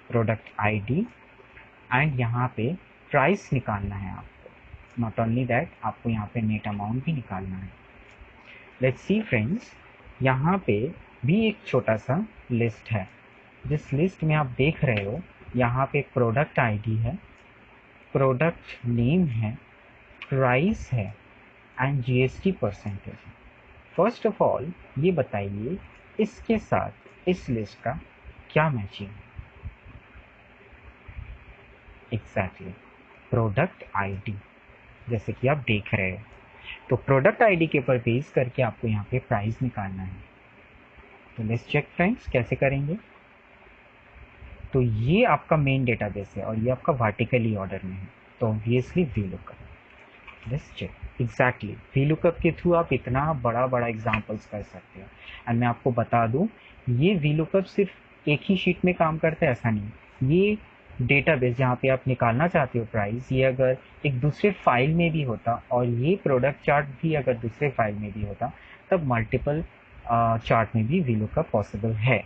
product ID and यहाँ पे प्राइस निकालना है आपको। नॉट ओनली दैट, आपको यहाँ पे नेट अमाउंट भी निकालना है। लेट्स सी फ्रेंड्स, यहाँ पे भी एक छोटा सा लिस्ट है, जिस लिस्ट में आप देख रहे हो यहाँ पे प्रोडक्ट आईडी है, प्रोडक्ट नेम है, प्राइस है एंड GST परसेंटेज है। फर्स्ट ऑफ ऑल ये बताइए इसके साथ इस लिस्ट का क्या मैचिंग है? एग्जैक्टली प्रोडक्ट आईडी, जैसे कि आप देख रहे हो। तो प्रोडक्ट आईडी के ऊपर बेस करके आपको यहाँ पे प्राइस निकालना है। तो लेट्स चेक फ्रेंड्स कैसे करेंगे। तो ये आपका मेन डेटाबेस है और ये आपका वर्टिकली ऑर्डर में है, तो obviously VLOOKUP। Let's check exactly VLOOKUP के थ्रू आप इतना बड़ा बड़ा एग्जांपल्स कर सकते हो। एंड मैं आपको बता दूं, ये VLOOKUP सिर्फ एक ही शीट में काम करता है ऐसा नहीं। ये डेटाबेस जहाँ पे आप निकालना चाहते हो प्राइस, ये अगर एक दूसरे फाइल में भी होता और ये प्रोडक्ट चार्ट भी अगर दूसरे फाइल में भी होता, तब मल्टीपल चार्ट में भी VLOOKUP पॉसिबल है।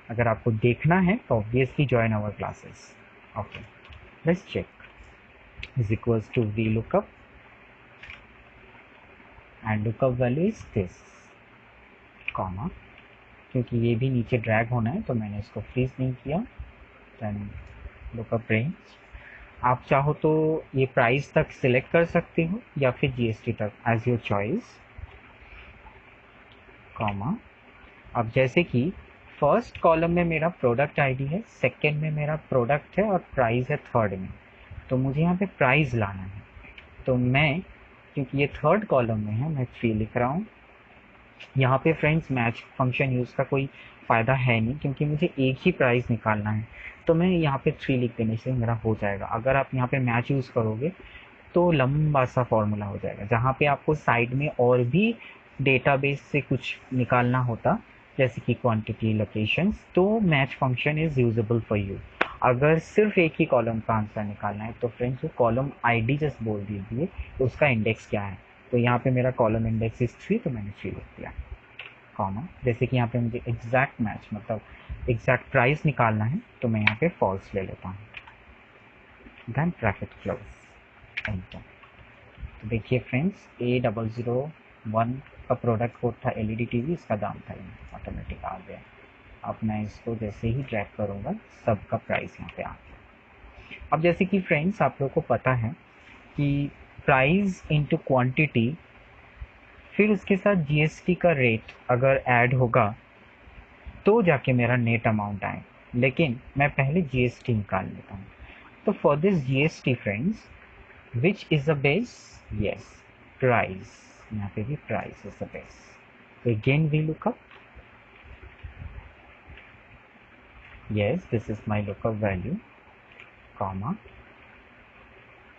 अगर आपको देखना है तो obviously join our classes. Okay let's check, is equals to VLOOKUP and lookup value is this, comma, क्योंकि ये भी नीचे ड्रैग होना है तो मैंने इसको फ्रीज नहीं किया। देन लुकअप रेंज, आप चाहो तो ये प्राइस तक सिलेक्ट कर सकते हो या फिर GST तक, एज योर चॉइस, कॉमा। अब जैसे कि फर्स्ट कॉलम में मेरा प्रोडक्ट आईडी है, सेकंड में मेरा प्रोडक्ट है और प्राइस है थर्ड में, तो मुझे यहाँ पे प्राइस लाना है। तो मैं, क्योंकि ये थर्ड कॉलम में है, मैं 3 लिख रहा हूँ। यहाँ पे फ्रेंड्स मैच फंक्शन यूज़ का कोई फ़ायदा है नहीं, क्योंकि मुझे एक ही प्राइस निकालना है, तो मैं यहाँ पे 3 लिख देने से मेरा हो जाएगा। अगर आप यहाँ पे मैच यूज़ करोगे तो लंबा सा फॉर्मूला हो जाएगा, जहाँ पे आपको साइड में और भी डेटाबेस से कुछ निकालना होता, जैसे कि क्वांटिटी, लोकेशंस, तो match function is usable for you. अगर सिर्फ एक ही कॉलम का आंसर निकालना है तो फ्रेंड्स वो कॉलम आईडी जस्ट बोल दीजिए तो उसका इंडेक्स क्या है। तो यहाँ पे मेरा कॉलम इंडेक्स इज 3, तो मैंने 3 लिख दिया, कॉमा। जैसे कि यहाँ पे मुझे एग्जैक्ट मैच मतलब एग्जैक्ट प्राइस निकालना है, तो मैं यहाँ पे फॉल्स ले लेता हूँ, देन ब्रैकेट क्लोज, एंटर। तो देखिए फ्रेंड्स, A001 का प्रोडक्ट कोड था LED TV, इसका दाम था, ऑटोमेटिक आ गया। अब मैं इसको जैसे ही ड्रैग करूँगा सबका प्राइस यहाँ पे आ गया। अब जैसे कि फ्रेंड्स आप लोगों को पता है कि प्राइस इंटू क्वांटिटी, फिर उसके साथ GST का रेट अगर ऐड होगा तो जाके मेरा नेट अमाउंट आए, लेकिन मैं पहले GST निकाल लेता हूँ। तो for this GST friends, which is the base? Yes, price, यहाँ पे भी price is the base. again VLOOKUP, yes this is my lookup value, comma,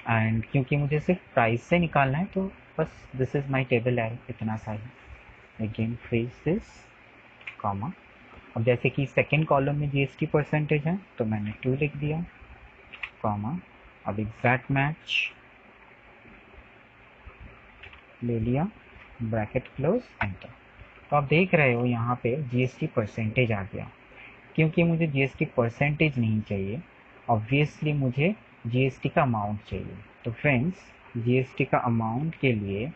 and क्योंकि मुझे सिर्फ प्राइस से निकालना है तो बस this is my table error, इतना सा ही, अगेन फ्रीज दिस, कॉमा। अब जैसे कि सेकंड कॉलम में जीएसटी परसेंटेज है तो मैंने 2 लिख दिया, कॉमा। अब एग्जैक्ट मैच ले लिया, ब्रैकेट क्लोज, एंटर। तो आप देख रहे हो यहाँ पे जीएसटी परसेंटेज आ गया। क्योंकि मुझे जीएसटी परसेंटेज नहीं चाहिए, ऑब्वियसली मुझे जीएसटी का अमाउंट चाहिए। तो फ्रेंड्स, जीएसटी का अमाउंट के लिए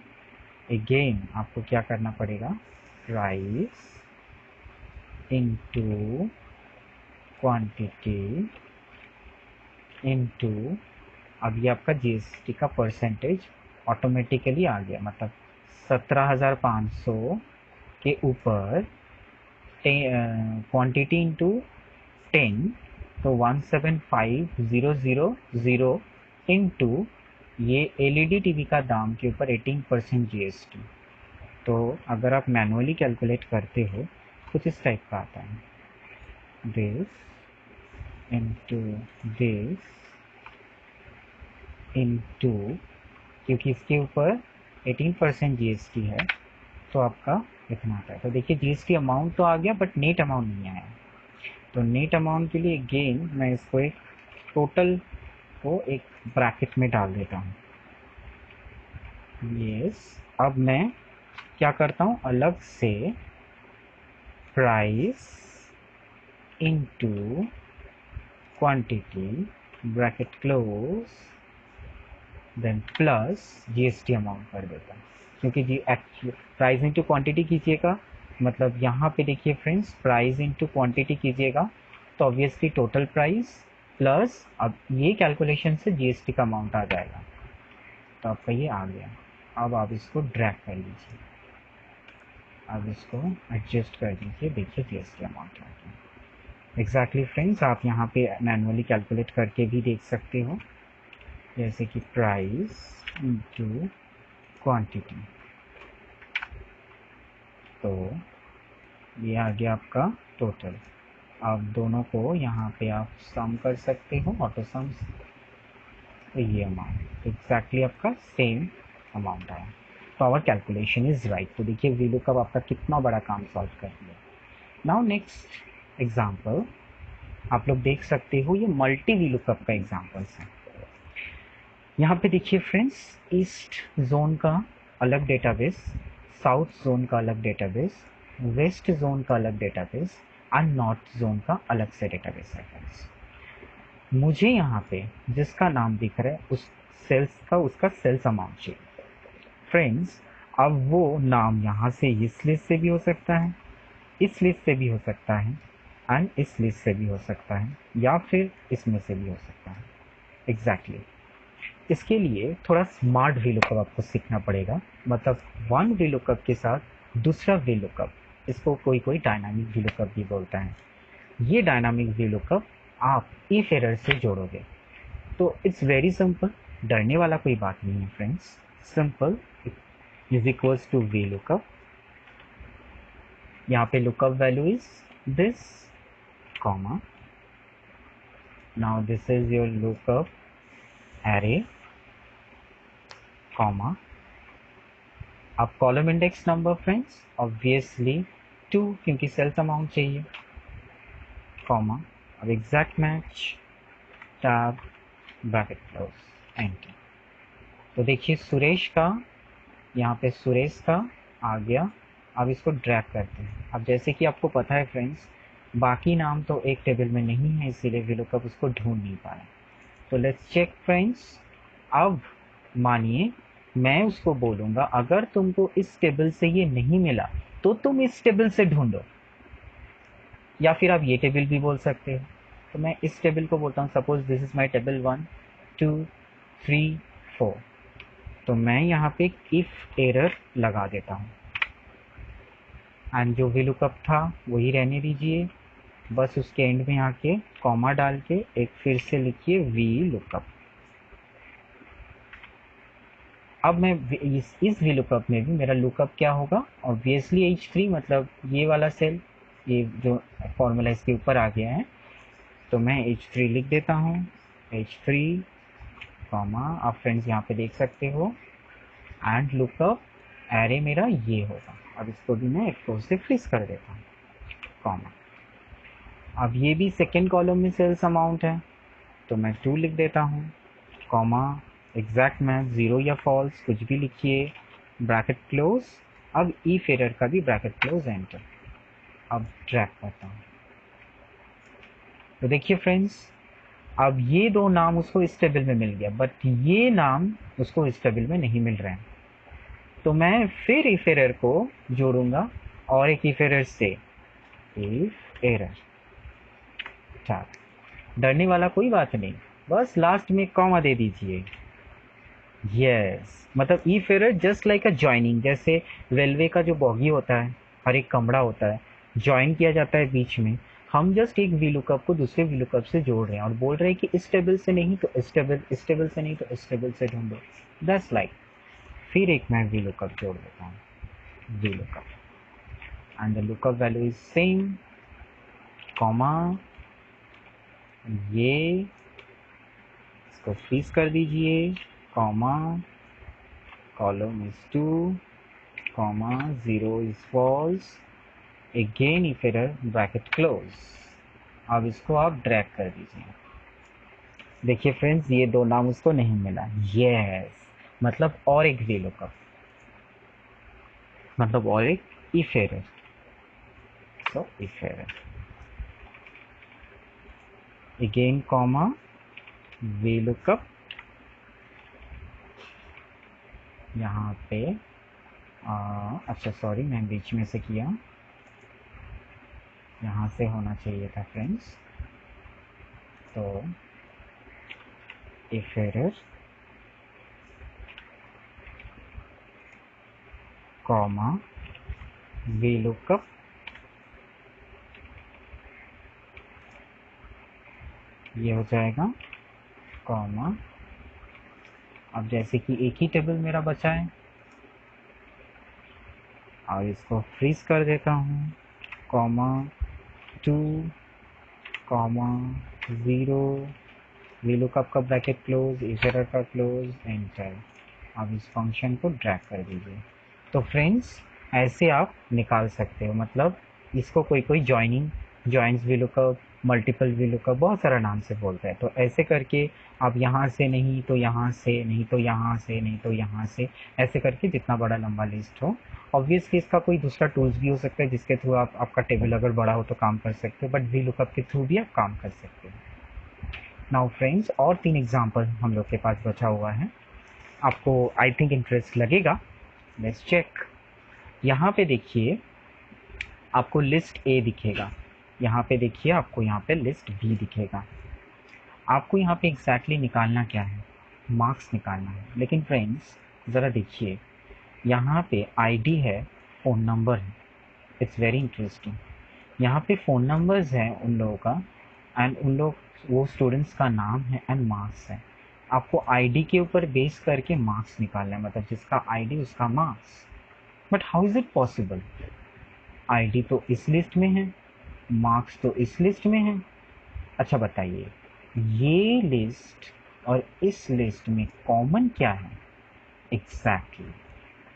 अगेन आपको क्या करना पड़ेगा, प्राइस इनटू क्वांटिटी इनटू, अब ये आपका जीएसटी का परसेंटेज ऑटोमेटिकली आ गया, मतलब 17,500 के ऊपर क्वांटिटी इंटू 10, तो 175,000 इंटू ये एलईडी टीवी का दाम के ऊपर 18% जीएसटी। तो अगर आप मैनुअली कैलकुलेट करते हो कुछ इस टाइप का आता है, दिस इंटू दिस इंटू, क्योंकि इसके ऊपर 18% जीएसटी है तो आपका इतना आता है। तो देखिए जीएसटी अमाउंट तो आ गया बट नेट अमाउंट नहीं आया। तो नेट अमाउंट के लिए अगेन मैं इसको एक टोटल को एक ब्रैकेट में डाल देता हूँ, यस। अब मैं क्या करता हूँ, अलग से price into quantity bracket close then plus GST amount कर देता हूँ, क्योंकि जी एक्चुअल प्राइस इनटू क्वांटिटी कीजिएगा, मतलब यहाँ पे देखिए फ्रेंड्स, प्राइस इनटू क्वांटिटी कीजिएगा तो ऑब्वियसली टोटल प्राइस प्लस, अब ये कैलकुलेशन से जीएसटी का अमाउंट आ जाएगा। तो आपका ये आ गया। अब आप इसको ड्रैग कर लीजिए, अब इसको एडजस्ट कर दीजिए, देखिए जीएसटी अमाउंट आ गया। एग्जैक्टली फ्रेंड्स, आप यहाँ पे मैनुअली कैलकुलेट करके भी देख सकते हो, जैसे कि प्राइस इनटू क्वांटिटी, तो ये आ गया आपका टोटल। आप दोनों को यहाँ पे आप सम कर सकते हो, ऑटो सम, तो ये अमाउंट एग्जैक्टली आपका सेम अमाउंट आया। तो आवर कैलकुलेशन इज राइट। तो देखिए VLOOKUP आपका कितना बड़ा काम सॉल्व कर दिया। नाउ नेक्स्ट एग्जाम्पल आप लोग देख सकते हो, ये मल्टी VLOOKUP का एग्जाम्पल्स है। यहाँ पे देखिए फ्रेंड्स, ईस्ट जोन का अलग डेटाबेस, साउथ जोन का अलग डेटाबेस, वेस्ट जोन का अलग डेटाबेस और नॉर्थ जोन का अलग से डेटाबेस है फ्रेंड्स। मुझे यहाँ पे जिसका नाम दिख रहा है उस सेल्स का, उसका सेल्स अमाउंट चाहिए फ्रेंड्स। अब वो नाम यहाँ से इस लिस्ट से भी हो सकता है, इस लिस्ट से भी हो सकता है एंड इस लिस्ट से भी हो सकता है, या फिर इसमें से भी हो सकता है। एग्जैक्टली इसके लिए थोड़ा स्मार्ट VLOOKUP आपको सीखना पड़ेगा, मतलब वन VLOOKUP के साथ दूसरा VLOOKUP, इसको कोई कोई डायनामिक VLOOKUP भी बोलता है। ये डायनामिक VLOOKUP आप इफ एरर से जोड़ोगे तो इट्स वेरी सिंपल, डरने वाला कोई बात नहीं है friends. Simple is equals to VLOOKUP, यहाँ पे lookup value is this, comma, now this is your lookup array, comma. अब column index number friends obviously 2, क्योंकि सेल्स अमाउंट चाहिए, कॉमा। अब exact match, tab, bracket close, enter. तो देखिए सुरेश का, यहाँ पे सुरेश का आ गया। अब इसको ड्रैग करते हैं। अब जैसे कि आपको पता है फ्रेंड्स, बाकी नाम तो एक टेबल में नहीं है, इसीलिए VLOOKUP उसको ढूंढ नहीं पाया। तो लेट्स चेक फ्रेंड्स। अब मानिए मैं उसको बोलूँगा अगर तुमको इस टेबल से ये नहीं मिला तो तुम इस टेबल से ढूंढो, या फिर आप ये टेबल भी बोल सकते हो। तो मैं इस टेबल को बोलता हूँ, suppose this is my table 1 2 3 4। तो मैं यहाँ पे इफ एरर लगा देता हूँ एंड जो VLOOKUP था वही रहने दीजिए, बस उसके एंड में आके कॉमा डाल के एक फिर से लिखिए VLOOKUP। अब मैं इस वी लुकअप में भी मेरा लुकअप क्या होगा, ऑब्वियसली H3, मतलब ये वाला सेल, ये जो फॉर्मूला इसके ऊपर आ गया है, तो मैं H3 लिख देता हूँ। H3 कॉमा, आप फ्रेंड्स यहाँ पे देख सकते हो, एंड लुकअप एरे मेरा ये होगा। अब इसको भी मैं F4 से फ्रीज कर देता हूँ, कॉमा। अब ये भी सेकेंड कॉलम में सेल्स अमाउंट है, तो मैं 2 लिख देता हूँ, कॉमा, एग्जैक्ट मैच 0 या फॉल्स कुछ भी लिखिए, ब्रैकेट क्लोज। अब ईफ एरर का भी ब्रैकेट क्लोज, एंटर। अब ट्रैक करता हूँ, तो देखिए फ्रेंड्स, अब ये दो नाम उसको इस टेबल में मिल गया, बट ये नाम उसको इस टेबल में नहीं मिल रहे हैं। तो मैं फिर इफ एरर को जोड़ूंगा और एक इफ एरर से, इफ एरर, डरने वाला कोई बात नहीं, बस लास्ट में कॉमा दे दीजिए। यस, मतलब if error just like a joining, जैसे रेलवे का जो बॉगी होता है, हर एक कमरा होता है, ज्वाइन किया जाता है बीच में, हम जस्ट एक वी लुकअप को दूसरे वी लुकअप से जोड़ रहे हैं और बोल रहे हैं कि इस टेबल से नहीं तो इस टेबल, इस टेबल से नहीं तो इस टेबल से ढूंढो, दैट्स लाइक। फिर एक मैं वी लुकअप जोड़ देता हूँ, V lookup, and the lookup value is same, comma, ये इसको फ्रीज कर दीजिए, comma, column is 2, comma, 0 is false, again if error, bracket close. अब इसको आप ड्रैग कर दीजिए। देखिए फ्रेंड्स, ये दो नाम उसको नहीं मिला, यस, मतलब और एक वी लुकअप, मतलब और एक if error, so if error, again comma, V lookup, यहाँ पे अच्छा सॉरी, मैं बीच में से किया, यहाँ से होना चाहिए था फ्रेंड्स, तो if error, comma, V lookup, ये हो जाएगा, कॉमा। अब जैसे कि एक ही टेबल मेरा बचा है, और इसको फ्रीज कर देता हूँ, कॉमा, 2, कॉमा, 0, वी लुकअप का ब्रैकेट क्लोज, इफ एरर का क्लोज, एंटर। अब इस फंक्शन को ड्रैग कर दीजिए। तो फ्रेंड्स, ऐसे आप निकाल सकते हो, मतलब इसको कोई कोई joining, joints V lookup, multiple V lookup, बहुत सारा नाम से बोलते हैं। तो ऐसे करके आप यहाँ से नहीं तो यहाँ से, नहीं तो यहाँ से, नहीं तो यहाँ से, ऐसे करके जितना बड़ा लंबा लिस्ट हो, ऑब्वियसली इसका कोई दूसरा टूल्स भी हो सकता है जिसके थ्रू आप, आपका टेबल अगर बड़ा हो तो काम कर सकते हो, बट वी लुकअप के थ्रू भी आप काम कर सकते हो। नाउ फ्रेंड्स, और 3 एग्जाम्पल हम लोग के पास बचा हुआ है, आपको आई थिंक इंटरेस्ट लगेगा। Let's check. यहाँ पे देखिए, आपको लिस्ट ए दिखेगा, यहाँ पे देखिए आपको यहाँ पे लिस्ट बी दिखेगा। आपको यहाँ पे एग्जैक्टली निकालना क्या है, मार्क्स निकालना है। लेकिन फ्रेंड्स ज़रा देखिए, यहाँ पे आईडी है, फ़ोन नंबर है, इट्स वेरी इंटरेस्टिंग। यहाँ पे फ़ोन नंबर्स हैं उन लोगों का, एंड उन लोग, वो स्टूडेंट्स का नाम है, एंड मार्क्स है। आपको आईडी के ऊपर बेस करके मार्क्स निकालना है, मतलब जिसका आईडी उसका marks. But how is it possible? ID तो इस लिस्ट में है, मार्क्स तो इस लिस्ट में है। अच्छा बताइए, ये लिस्ट और इस लिस्ट में कॉमन क्या है? Exactly,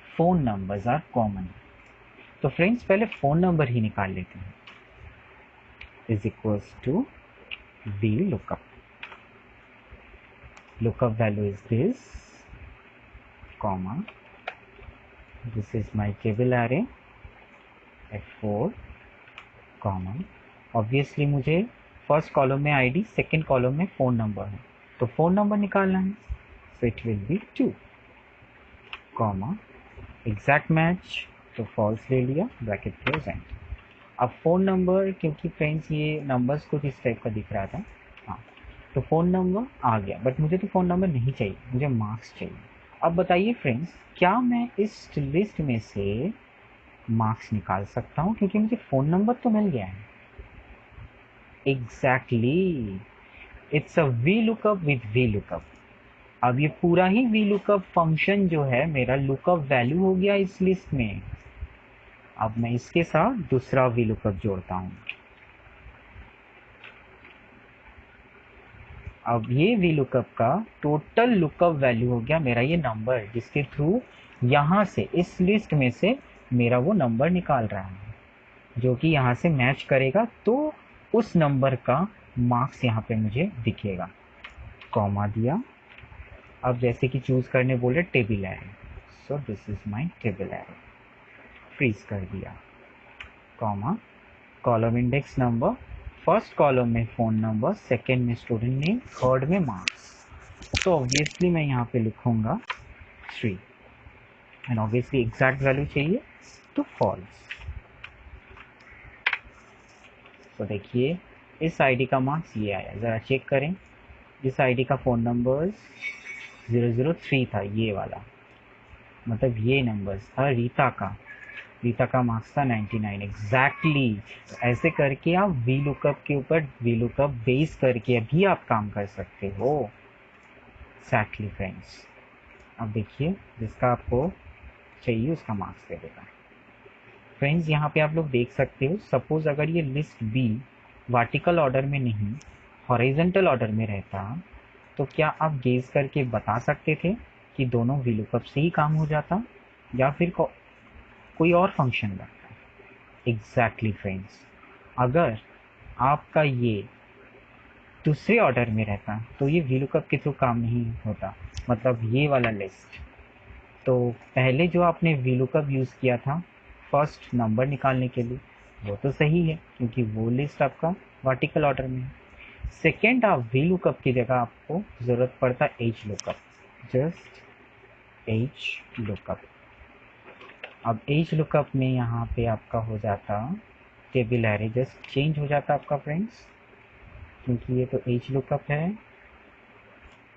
phone numbers are common. तो फ्रेंड्स, पहले फ़ोन नंबर ही निकाल लेते हैं, is equals to V lookup. Lookup value is this, comma, this is my table array F4, comma. Obviously मुझे फर्स्ट कॉलम में आईडी, सेकंड कॉलम में फ़ोन नंबर है, तो फ़ोन नंबर निकालना है, so it will be 2, comma, exact match, तो फॉल्स ले लिया, ब्रैकेट क्लोज, एंड। अब फ़ोन नंबर, क्योंकि फ्रेंड्स ये नंबर्स कुछ इस टाइप का दिख रहा था, हाँ, तो फ़ोन नंबर आ गया, बट मुझे तो फ़ोन नंबर नहीं चाहिए, मुझे मार्क्स चाहिए। अब बताइए फ्रेंड्स, क्या मैं इस लिस्ट में से मार्क्स निकाल सकता हूँ, क्योंकि मुझे फ़ोन नंबर तो मिल गया है। Exactly, it's a we lookup with V lookup. अब ये पूरा ही वी लुकअप फंक्शन जो है मेरा लुकअप वैल्यू हो गया इस लिस्ट में। अब मैं इसके साथ दूसरा वी लुकअप जोड़ता हूँ। अब ये वी लुकअप का टोटल लुकअप वैल्यू हो गया मेरा ये नंबर, जिसके थ्रू यहाँ से इस लिस्ट में से मेरा वो नंबर निकाल रहा है, जो कि यहाँ से मैच करेगा तो उस नंबर का मार्क्स यहाँ पे मुझे दिखेगा। कॉमा दिया। अब जैसे कि चूज करने बोले table array, so this is my table array, freeze कर दिया। Comma, column index number, first column में फ़ोन नंबर, सेकेंड में स्टूडेंट नेम, थर्ड में मार्क्स। तो ऑब्वियसली मैं यहाँ पे लिखूँगा 3 एंड ऑब्वियसली एग्जैक्ट वैल्यू चाहिए तो फॉल्स। तो देखिए इस आईडी का मार्क्स ये आया, ज़रा चेक करें। इस आईडी का फ़ोन नंबर 003 था, ये वाला, मतलब ये नंबर्स था रीता का मार्क्स था 99 एग्जैक्टली। ऐसे करके आप वी लुकअप के ऊपर वी लुकअप बेस करके अभी आप काम कर सकते हो। Exactly friends. अब देखिए जिसका आपको चाहिए उसका मार्क्स दे देगा। फ्रेंड्स यहाँ पे आप लोग देख सकते हो, सपोज अगर ये लिस्ट बी वर्टिकल ऑर्डर में नहीं हॉरिजॉन्टल ऑर्डर में रहता तो क्या आप गेस करके बता सकते थे कि दोनों वी लुकअप से ही काम हो जाता या फिर कोई और फंक्शन लगता है? एग्जैक्टली फ्रेंड्स, अगर आपका ये दूसरे ऑर्डर में रहता तो ये वी लुकअप के थ्रू काम नहीं होता। मतलब ये वाला लिस्ट, तो पहले जो आपने वी लुकअप यूज़ किया था फर्स्ट नंबर निकालने के लिए वो तो सही है क्योंकि वो लिस्ट आपका वर्टिकल ऑर्डर में है। सेकेंड, आप वी लुकअप की जगह आपको ज़रूरत पड़ता H lookup, just H lookup. अब एज लुकअप में यहाँ पे आपका हो जाता टेबल एरे, जस्ट चेंज हो जाता आपका फ्रेंड्स, क्योंकि ये तो एज लुकअप है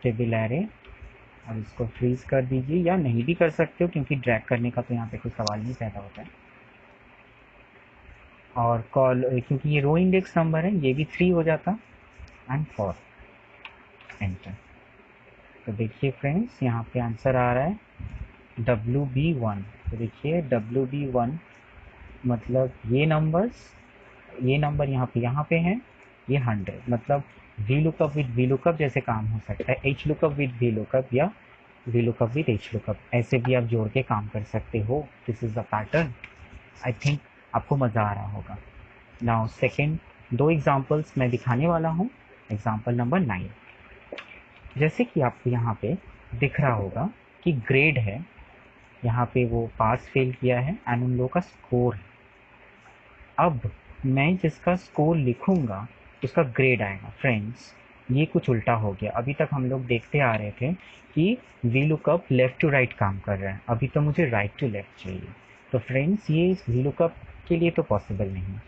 टेबल एरे। अब इसको फ्रीज कर दीजिए या नहीं भी कर सकते हो क्योंकि ड्रैग करने का तो यहाँ पे कोई सवाल नहीं पैदा होता है। और कॉल, क्योंकि ये रो इंडेक्स नंबर है ये भी 3 हो जाता एंड 4 एंटर। तो देखिए फ्रेंड्स यहाँ पे आंसर आ रहा है WB1। तो देखिए WB1 मतलब ये नंबर यहाँ पे है, ये 100, मतलब V lookup with V lookup जैसे काम हो सकता है, H lookup with V lookup या V lookup with H lookup, ऐसे भी आप जोड़ के काम कर सकते हो। This is the pattern. I think आपको मज़ा आ रहा होगा। नाउ सेकेंड 2 एग्जाम्पल्स मैं दिखाने वाला हूँ। एग्जाम्पल नंबर 9, जैसे कि आपको यहाँ पे दिख रहा होगा कि ग्रेड है, यहाँ पे वो पास फेल किया है एंड उन लोगों का स्कोर है। अब मैं जिसका स्कोर लिखूंगा उसका ग्रेड आएगा। फ्रेंड्स ये कुछ उल्टा हो गया, अभी तक हम लोग देखते आ रहे थे कि V lookup left to right काम कर रहा है, अभी तो मुझे राइट टू लेफ़्ट चाहिए। तो फ्रेंड्स ये इस वी लुकअप के लिए तो पॉसिबल नहीं,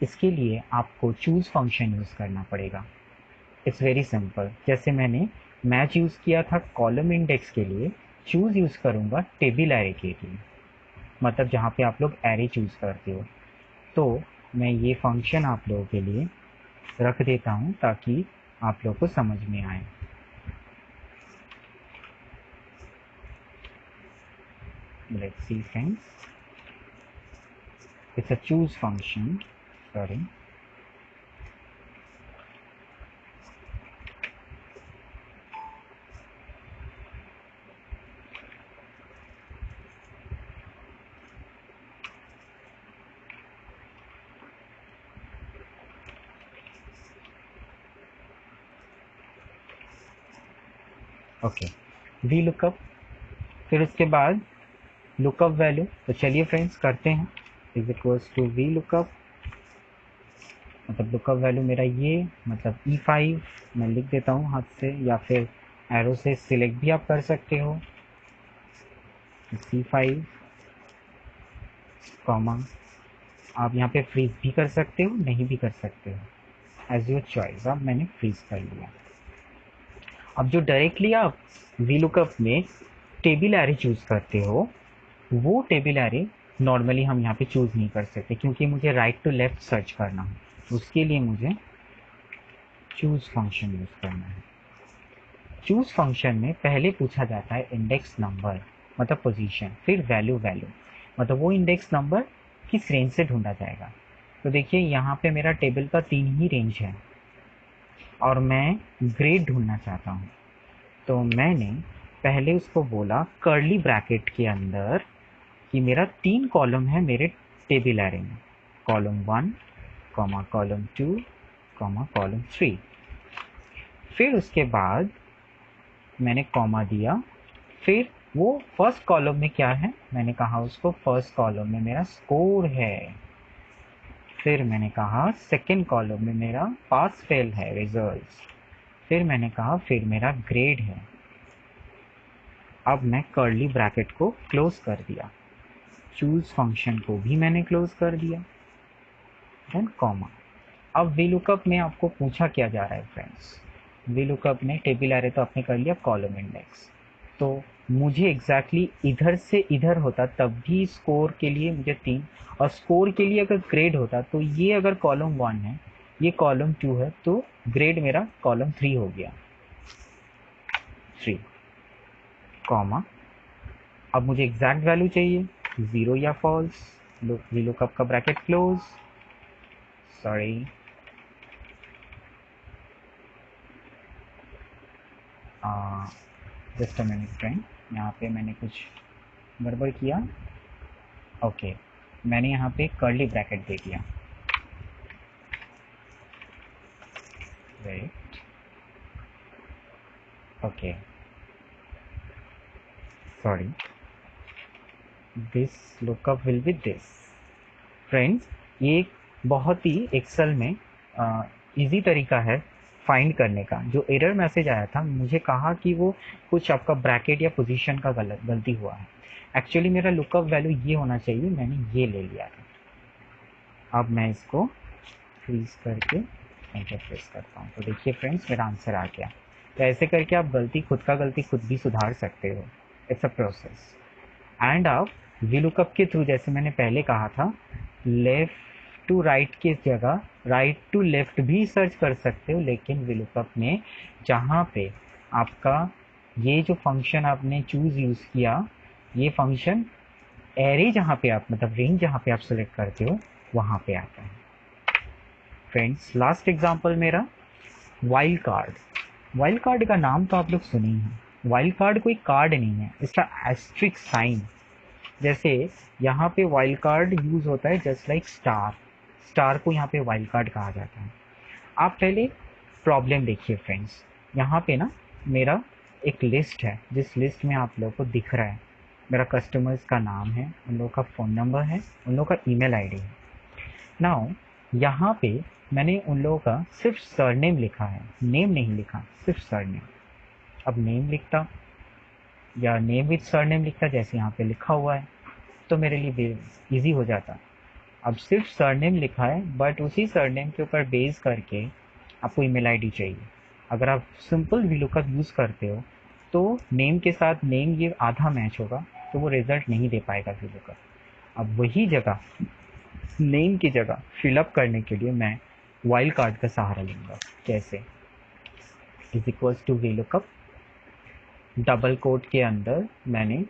इसके लिए आपको चूज़ फंक्शन यूज़ करना पड़ेगा। It's very simple. जैसे मैंने मैच यूज़ किया था कॉलम इंडेक्स के लिए, चूज़ यूज़ करूँगा टेबल एरे के लिए, मतलब जहाँ पे आप लोग एरे चूज़ करते हो। तो मैं ये फंक्शन आप लोगों के लिए रख देता हूँ ताकि आप लोग को समझ में आए। Let's see friends, it's a choose function, sorry, okay, V lookup, फिर उसके बाद लुकअप वैल्यू। तो चलिए फ्रेंड्स करते हैं। Is equals to V lookup, मतलब लुकअप वैल्यू मेरा ये, मतलब E5 मैं लिख देता हूँ हाथ से या फिर एरो से सिलेक्ट भी आप कर सकते हो, C5 कॉमा, आप यहाँ पे फ्रीज भी कर सकते हो नहीं भी कर सकते हो, एज योर चॉइस। अब मैंने फ्रीज कर लिया। अब जो डायरेक्टली आप वी लुकअप में टेबल एरे चूज़ करते हो वो टेबल एरे नॉर्मली हम यहाँ पे चूज़ नहीं कर सकते क्योंकि मुझे राइट टू लेफ्ट सर्च करना है, उसके लिए मुझे चूज़ फंक्शन यूज़ करना है। चूज फंक्शन में पहले पूछा जाता है इंडेक्स नंबर मतलब पोजीशन, फिर वैल्यू मतलब वो इंडेक्स नंबर किस रेंज से ढूंढा जाएगा। तो देखिए यहाँ पे मेरा टेबल का 3 ही रेंज है और मैं ग्रेड ढूंढना चाहता हूँ। तो मैंने पहले उसको बोला कर्ली ब्रैकेट के अंदर कि मेरा 3 कॉलम है मेरे टेबल एरे में, कॉलम 1, कॉलम 2, कॉलम 3। फिर उसके बाद मैंने कॉमा दिया। फिर वो फर्स्ट कॉलम में क्या है, मैंने कहा उसको फर्स्ट कॉलम में मेरा स्कोर है। फिर मैंने कहा सेकंड कॉलम में मेरा पास फेल है, रिजल्ट्स। फिर मैंने कहा फिर मेरा ग्रेड है। अब मैं कर्ली ब्रैकेट को क्लोज कर दिया, चूज फंक्शन को भी मैंने क्लोज कर दिया, देन कॉमा। अब वीलुकअप में आपको पूछा क्या जा रहा है फ्रेंड्स, वीलुकअप में टेबल एरे तो आपने कर लिया, कॉलम इंडेक्स। तो मुझे एग्जैक्टली इधर से इधर होता तब भी स्कोर के लिए मुझे 3, और स्कोर के लिए अगर ग्रेड होता तो ये अगर कॉलम 1 है, ये कॉलम 2 है, तो ग्रेड मेरा कॉलम 3 हो गया, 3 कॉमा। अब मुझे एग्जैक्ट वैल्यू चाहिए, 0 या फॉल्स। वीलुकअप का bracket close, sorry, just a minute friend, यहाँ पे मैंने कुछ गड़बड़ किया। ओके, मैंने यहाँ पे कर्ली ब्रैकेट दे दिया, wait, okay, sorry, this lookup will be this. Friends, ये एक बहुत ही एक्सेल में इजी तरीका है फाइंड करने का। जो एरर मैसेज आया था, मुझे कहा कि वो कुछ आपका ब्रैकेट या पोजीशन का गलती हुआ है। एक्चुअली मेरा लुकअप वैल्यू ये होना चाहिए, मैंने ये ले लिया था। अब मैं इसको फ्रीज करके एंटर प्रेस करता हूँ, तो देखिए फ्रेंड्स मेरा आंसर आ गया। तो ऐसे करके आप गलती खुद भी सुधार सकते हो, इट्स अ प्रोसेस। एंड आप वीलुकअप के थ्रू, जैसे मैंने पहले कहा था, लेफ्ट टू राइट की जगह राइट टू लेफ्ट भी सर्च कर सकते हो, लेकिन वीलुकअप में जहाँ पे आपका ये जो फंक्शन आपने चूज यूज़ किया, ये फंक्शन एरे जहाँ पे आप मतलब रेंज जहाँ पे आप सेलेक्ट करते हो वहाँ पे आता है। फ्रेंड्स, लास्ट एग्जांपल मेरा वाइल्ड कार्ड। वाइल्ड कार्ड का नाम तो आप लोग सुने ही हैं। वाइल्ड कार्ड कोई कार्ड नहीं है, इसका एस्ट्रिक साइन, जैसे यहाँ पे वाइल्ड कार्ड यूज होता है जस्ट लाइक स्टार, स्टार को यहाँ पे वाइल्ड कार्ड कहा जाता है। आप पहले प्रॉब्लम देखिए फ्रेंड्स, यहाँ पे ना मेरा एक लिस्ट है, जिस लिस्ट में आप लोगों को दिख रहा है मेरा कस्टमर्स का नाम है, उन लोगों का फ़ोन नंबर है, उन लोगों का ईमेल आईडी है। नाउ यहाँ पे मैंने उन लोगों का सिर्फ सरनेम लिखा है, नेम नहीं लिखा, सिर्फ सरनेम। अब नेम लिखता या नेम विद सरनेम लिखता जैसे यहाँ पे लिखा हुआ है, तो मेरे लिए इजी हो जाता। अब सिर्फ सरनेम लिखा है, बट उसी सरनेम के ऊपर बेस करके आपको ईमेल आईडी चाहिए। अगर आप सिंपल वीलुकअप यूज़ करते हो तो नेम के साथ नेम ये आधा मैच होगा, तो वो रिजल्ट नहीं दे पाएगा वीलुकअप। अब वही जगह नेम की जगह फिलअप करने के लिए मैं वाइल्ड कार्ड का सहारा लूँगा। कैसे, is equals to V lookup, double quote के अंदर मैंने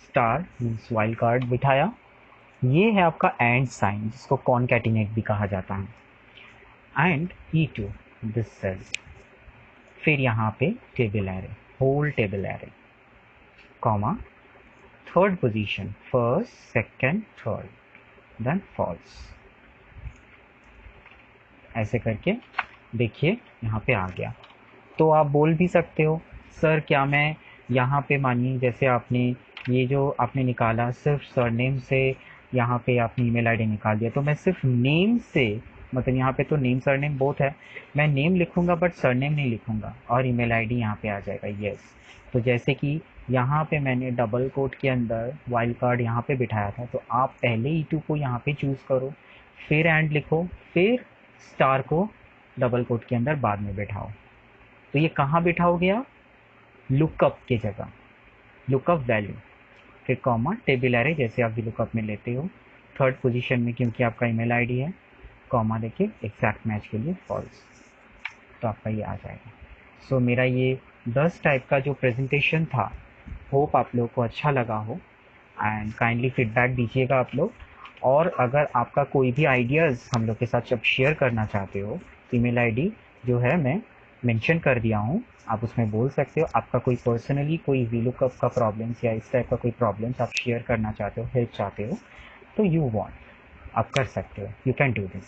स्टार मीन्स वाइल्ड कार्ड बिठाया, ये है आपका एंड साइन जिसको कॉनकैटिनेट भी कहा जाता है, एंड E2 दिस सेल्स। फिर यहाँ पे table array, whole table array, comma, third position first second third, then false. ऐसे करके देखिए यहाँ पे आ गया। तो आप बोल भी सकते हो सर क्या मैं यहाँ पे मानिए जैसे आपने ये जो आपने निकाला सिर्फ सरनेम से, यहाँ पे आपने ईमेल आईडी निकाल दिया, तो मैं सिर्फ नेम से मतलब यहाँ पे तो नेम सरनेम बोथ है, मैं नेम लिखूंगा बट सरनेम नहीं लिखूंगा और ईमेल आईडी यहाँ पे आ जाएगा, यस। तो जैसे कि यहाँ पे मैंने डबल कोट के अंदर वाइल्ड कार्ड यहाँ पे बिठाया था, तो आप पहले E2 को यहाँ पे चूज़ करो, फिर एंड लिखो, फिर स्टार को डबल कोट के अंदर बाद में बिठाओ। तो ये कहाँ बिठाओगे आप, लुकअप की जगह, लुकअप वैल्यू, फिर कॉमा टेबल एरे जैसे आप लुकअप में लेते हो, थर्ड पोजीशन में क्योंकि आपका ईमेल आईडी है, कॉमा देके एग्जैक्ट मैच के लिए फॉल्स, तो आपका ये आ जाएगा। सो मेरा ये 10 टाइप का जो प्रेजेंटेशन था, होप आप लोगों को अच्छा लगा हो एंड काइंडली फीडबैक दीजिएगा आप लोग। और अगर आपका कोई भी आइडियाज़ हम लोग के साथ जब शेयर करना चाहते हो, ईमेल आईडी जो है मैं मेंशन कर दिया हूँ, आप उसमें बोल सकते हो। आपका कोई पर्सनली कोई वीलुकअप का प्रॉब्लम्स या इस टाइप का कोई प्रॉब्लम्स आप शेयर करना चाहते हो, हेल्प चाहते हो, तो यू वांट आप कर सकते हो, यू कैन डू दिस।